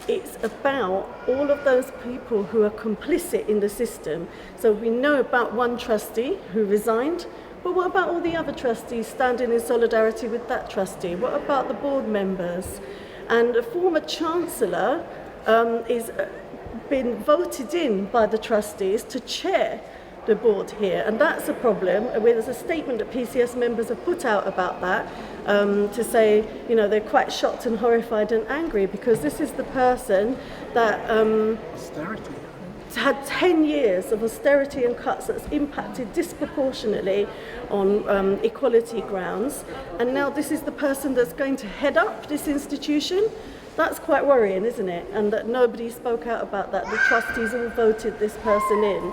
It's about all of those people who are complicit in the system. So we know about one trustee who resigned. But what about all the other trustees standing in solidarity with that trustee? What about the board members? And a former chancellor is been voted in by the trustees to chair the board here, and that's a problem. There's a statement that PCS members have put out about that to say, they're quite shocked and horrified and angry, because this is the person that Austerity. Had 10 years of austerity and cuts that's impacted disproportionately on equality grounds, and now this is the person that's going to head up this institution. That's quite worrying, isn't it? And that nobody spoke out about that. The trustees all voted this person in.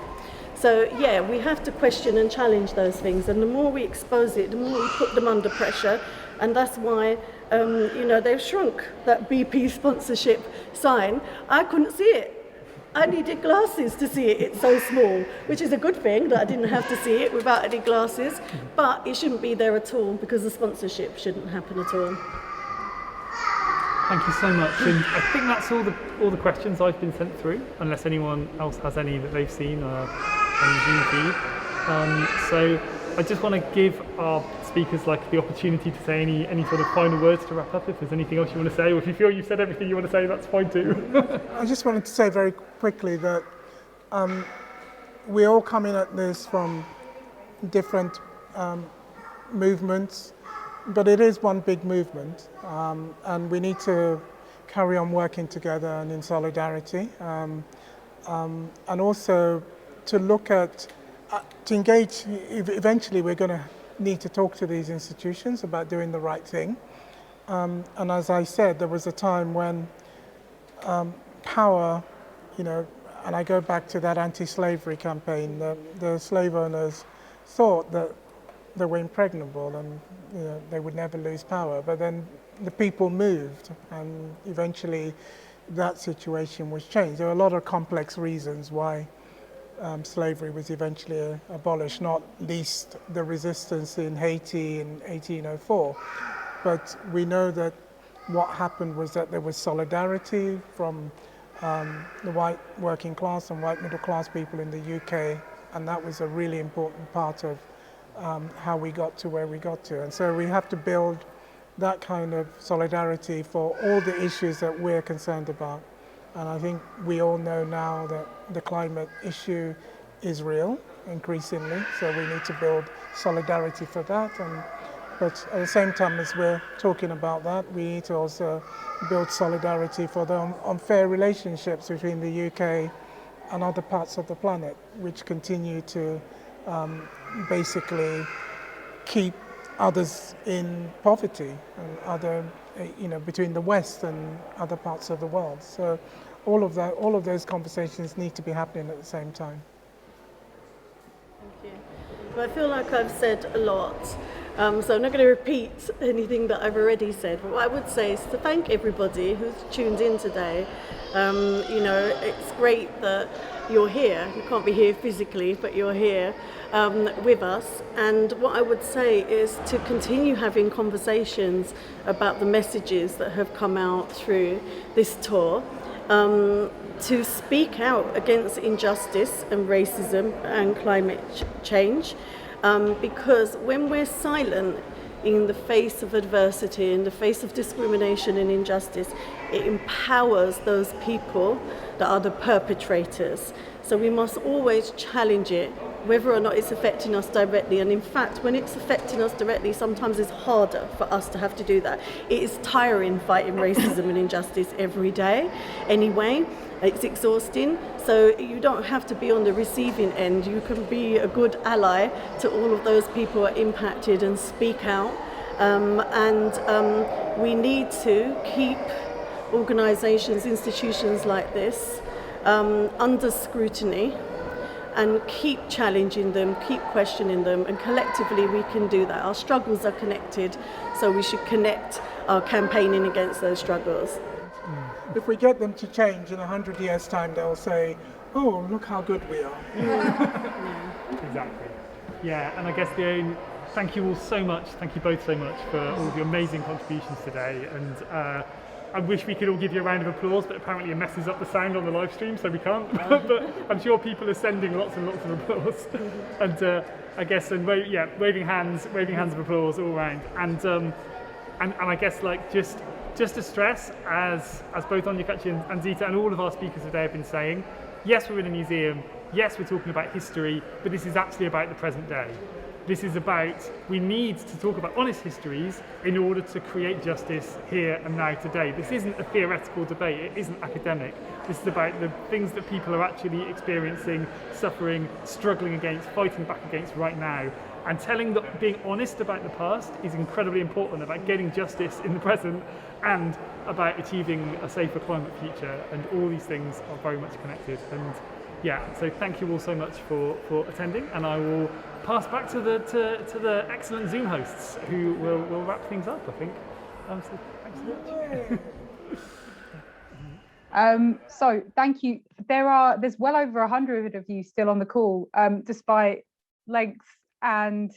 So yeah, we have to question and challenge those things, and the more we expose it, the more we put them under pressure. And that's why they've shrunk that BP sponsorship sign. I couldn't see it. I needed glasses to see it. It's so small, which is a good thing that I didn't have to see it without any glasses. But it shouldn't be there at all, because the sponsorship shouldn't happen at all. Thank you so much. And I think that's all the questions I've been sent through, unless anyone else has any that they've seen on the Zoom feed. So I just want to give our speakers the opportunity to say any sort of final words to wrap up. If there's anything else you want to say, or if you feel you've said everything you want to say, that's fine too. I just wanted to say very quickly that we're all coming at this from different movements, but it is one big movement, and we need to carry on working together and in solidarity, and also to look at, to engage. Eventually we're going to need to talk to these institutions about doing the right thing. And as I said, there was a time when power, and I go back to that anti-slavery campaign, the slave owners thought that they were impregnable and they would never lose power. But then the people moved, and eventually that situation was changed. There were a lot of complex reasons why slavery was eventually abolished, not least the resistance in Haiti in 1804. But we know that what happened was that there was solidarity from the white working class and white middle class people in the UK, and that was a really important part of how we got to where we got to. And so we have to build that kind of solidarity for all the issues that we're concerned about. And I think we all know now that the climate issue is real, increasingly, so we need to build solidarity for that. But at the same time as we're talking about that, we need to also build solidarity for the unfair relationships between the UK and other parts of the planet, which continue to basically keep others in poverty, and other, between the West and other parts of the world. So all of those conversations need to be happening at the same time. Thank you. Well, I feel like I've said a lot, so I'm not going to repeat anything that I've already said. But what I would say is to thank everybody who's tuned in today. It's great that you're here. You can't be here physically, but you're here with us. And what I would say is to continue having conversations about the messages that have come out through this tour. to speak out against injustice and racism and climate change, because when we're silent in the face of adversity, in the face of discrimination and injustice, it empowers those people that are the perpetrators. So we must always challenge it, whether or not it's affecting us directly. And in fact, when it's affecting us directly, sometimes it's harder for us to have to do that. It is tiring fighting racism and injustice every day anyway. It's exhausting. So you don't have to be on the receiving end. You can be a good ally to all of those people who are impacted and speak out. We need to keep organisations, institutions like this under scrutiny, and keep challenging them, keep questioning them, and collectively we can do that. Our struggles are connected, so we should connect our campaigning against those struggles. If we get them to change in 100 years' time, they'll say, oh, look how good we are. Exactly. Yeah, and I guess thank you all so much, thank you both so much for all of your amazing contributions today. And I wish we could all give you a round of applause, but apparently it messes up the sound on the live stream, so we can't. But I'm sure people are sending lots and lots of applause. And I guess, waving hands of applause all around. And I guess, like, just to stress, as both Onyekachi and Zita and all of our speakers today have been saying, yes, we're in a museum, yes, we're talking about history, but this is actually about the present day. This is about, we need to talk about honest histories in order to create justice here and now today. This isn't a theoretical debate, it isn't academic. This is about the things that people are actually experiencing, suffering, struggling against, fighting back against right now. And being honest about the past is incredibly important, about getting justice in the present and about achieving a safer climate future. And all these things are very much connected. And yeah, so thank you all so much for attending, and I will pass back to the excellent Zoom hosts who will wrap things up, I think. So thanks so much. So thank you. There's well over 100 of you still on the call, despite length and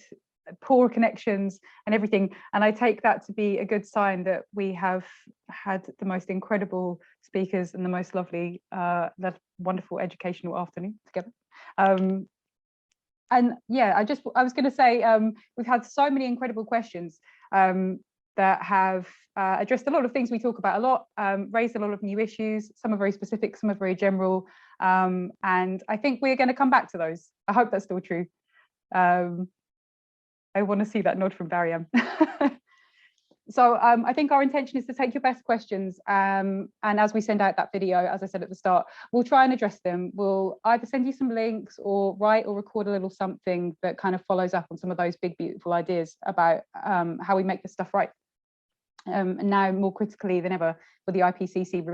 poor connections and everything. And I take that to be a good sign that we have had the most incredible speakers and the most lovely, wonderful educational afternoon together. And yeah, I was going to say, we've had so many incredible questions that have addressed a lot of things we talk about a lot, raised a lot of new issues. Some are very specific, some are very general. And I think we're going to come back to those. I hope that's still true. I want to see that nod from Dariam. So I think our intention is to take your best questions, and as we send out that video, as I said at the start, we'll try and address them. We'll either send you some links or write or record a little something that kind of follows up on some of those big, beautiful ideas about how we make this stuff right. And now more critically than ever with the IPCC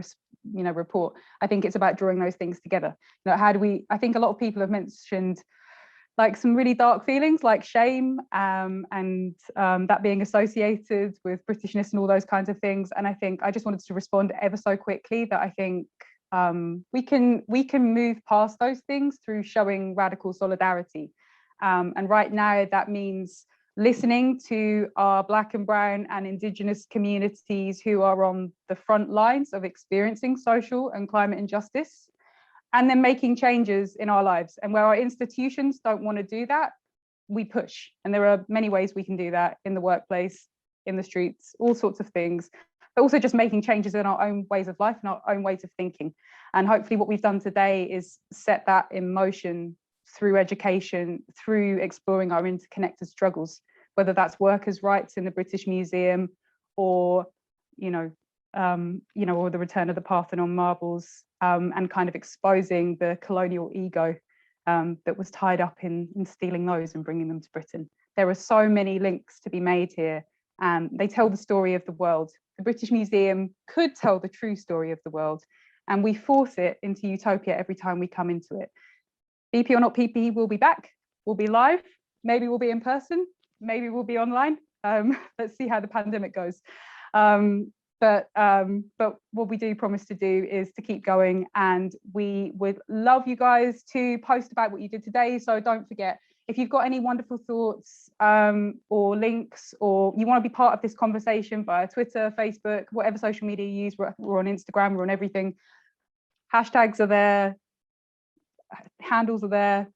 report, I think it's about drawing those things together. How do we, I think a lot of people have mentioned like some really dark feelings like shame and that being associated with Britishness and all those kinds of things. And I think I just wanted to respond ever so quickly that I think we can move past those things through showing radical solidarity. And right now that means listening to our Black and Brown and Indigenous communities who are on the front lines of experiencing social and climate injustice, and then making changes in our lives. And where our institutions don't want to do that, we push. And there are many ways we can do that in the workplace, in the streets, all sorts of things, but also just making changes in our own ways of life and our own ways of thinking. And hopefully what we've done today is set that in motion through education, through exploring our interconnected struggles, whether that's workers' rights in the British Museum or, or the return of the Parthenon Marbles, and kind of exposing the colonial ego that was tied up in stealing those and bringing them to Britain. There are so many links to be made here, and they tell the story of the world. The British Museum could tell the true story of the world, and we force it into utopia every time we come into it. BP or not PP will be back, we'll be live, maybe we'll be in person, maybe we'll be online. Let's see how the pandemic goes. But what we do promise to do is to keep going, and we would love you guys to post about what you did today. So don't forget, if you've got any wonderful thoughts or links, or you want to be part of this conversation via Twitter, Facebook, whatever social media you use, we're on Instagram, we're on everything. Hashtags are there, handles are there.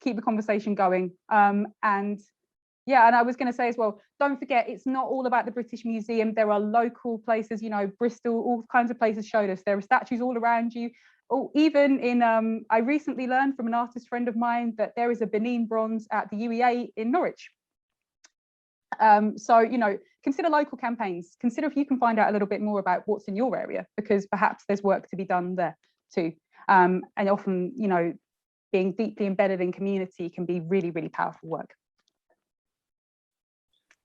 Keep the conversation going. And yeah, and I was going to say as well, don't forget, it's not all about the British Museum. There are local places, you know, Bristol, all kinds of places showed us. There are statues all around you. Oh, even in, I recently learned from an artist friend of mine that there is a Benin Bronze at the UEA in Norwich. So, you know, consider local campaigns. Consider if you can find out a little bit more about what's in your area, because perhaps there's work to be done there too. And often, you know, being deeply embedded in community can be really, really powerful work.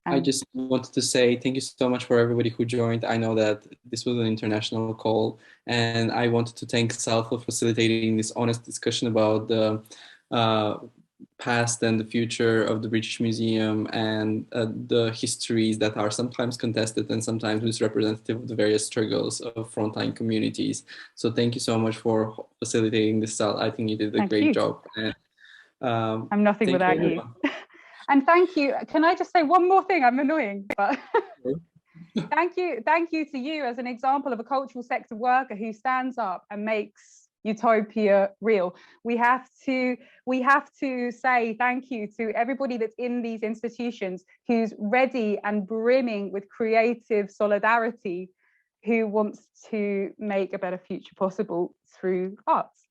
I just wanted to say thank you so much for everybody who joined. I know that this was an international call, and I wanted to thank Sal for facilitating this honest discussion about the past and the future of the British Museum and the histories that are sometimes contested and sometimes misrepresentative of the various struggles of frontline communities. So thank you so much for facilitating this, Sal. I think you did a great job. And, I'm nothing without you. And thank you. Can I just say one more thing? I'm annoying, but thank you to you as an example of a cultural sector worker who stands up and makes utopia real. We have to say thank you to everybody that's in these institutions who's ready and brimming with creative solidarity, who wants to make a better future possible through arts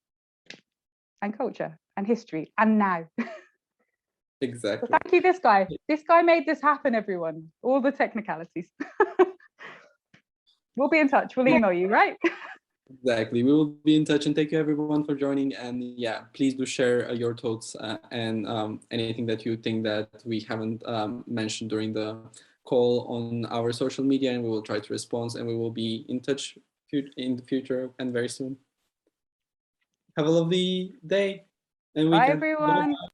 and culture and history and now. Exactly. So thank you, this guy. This guy made this happen, everyone. All the technicalities. We'll be in touch. We'll email you, right? Exactly. We will be in touch, and thank you everyone for joining. And yeah, please do share your thoughts and anything that you think that we haven't mentioned during the call on our social media, and we will try to respond, and we will be in touch in the future and very soon. Have a lovely day and weekend. Bye, everyone. Bye.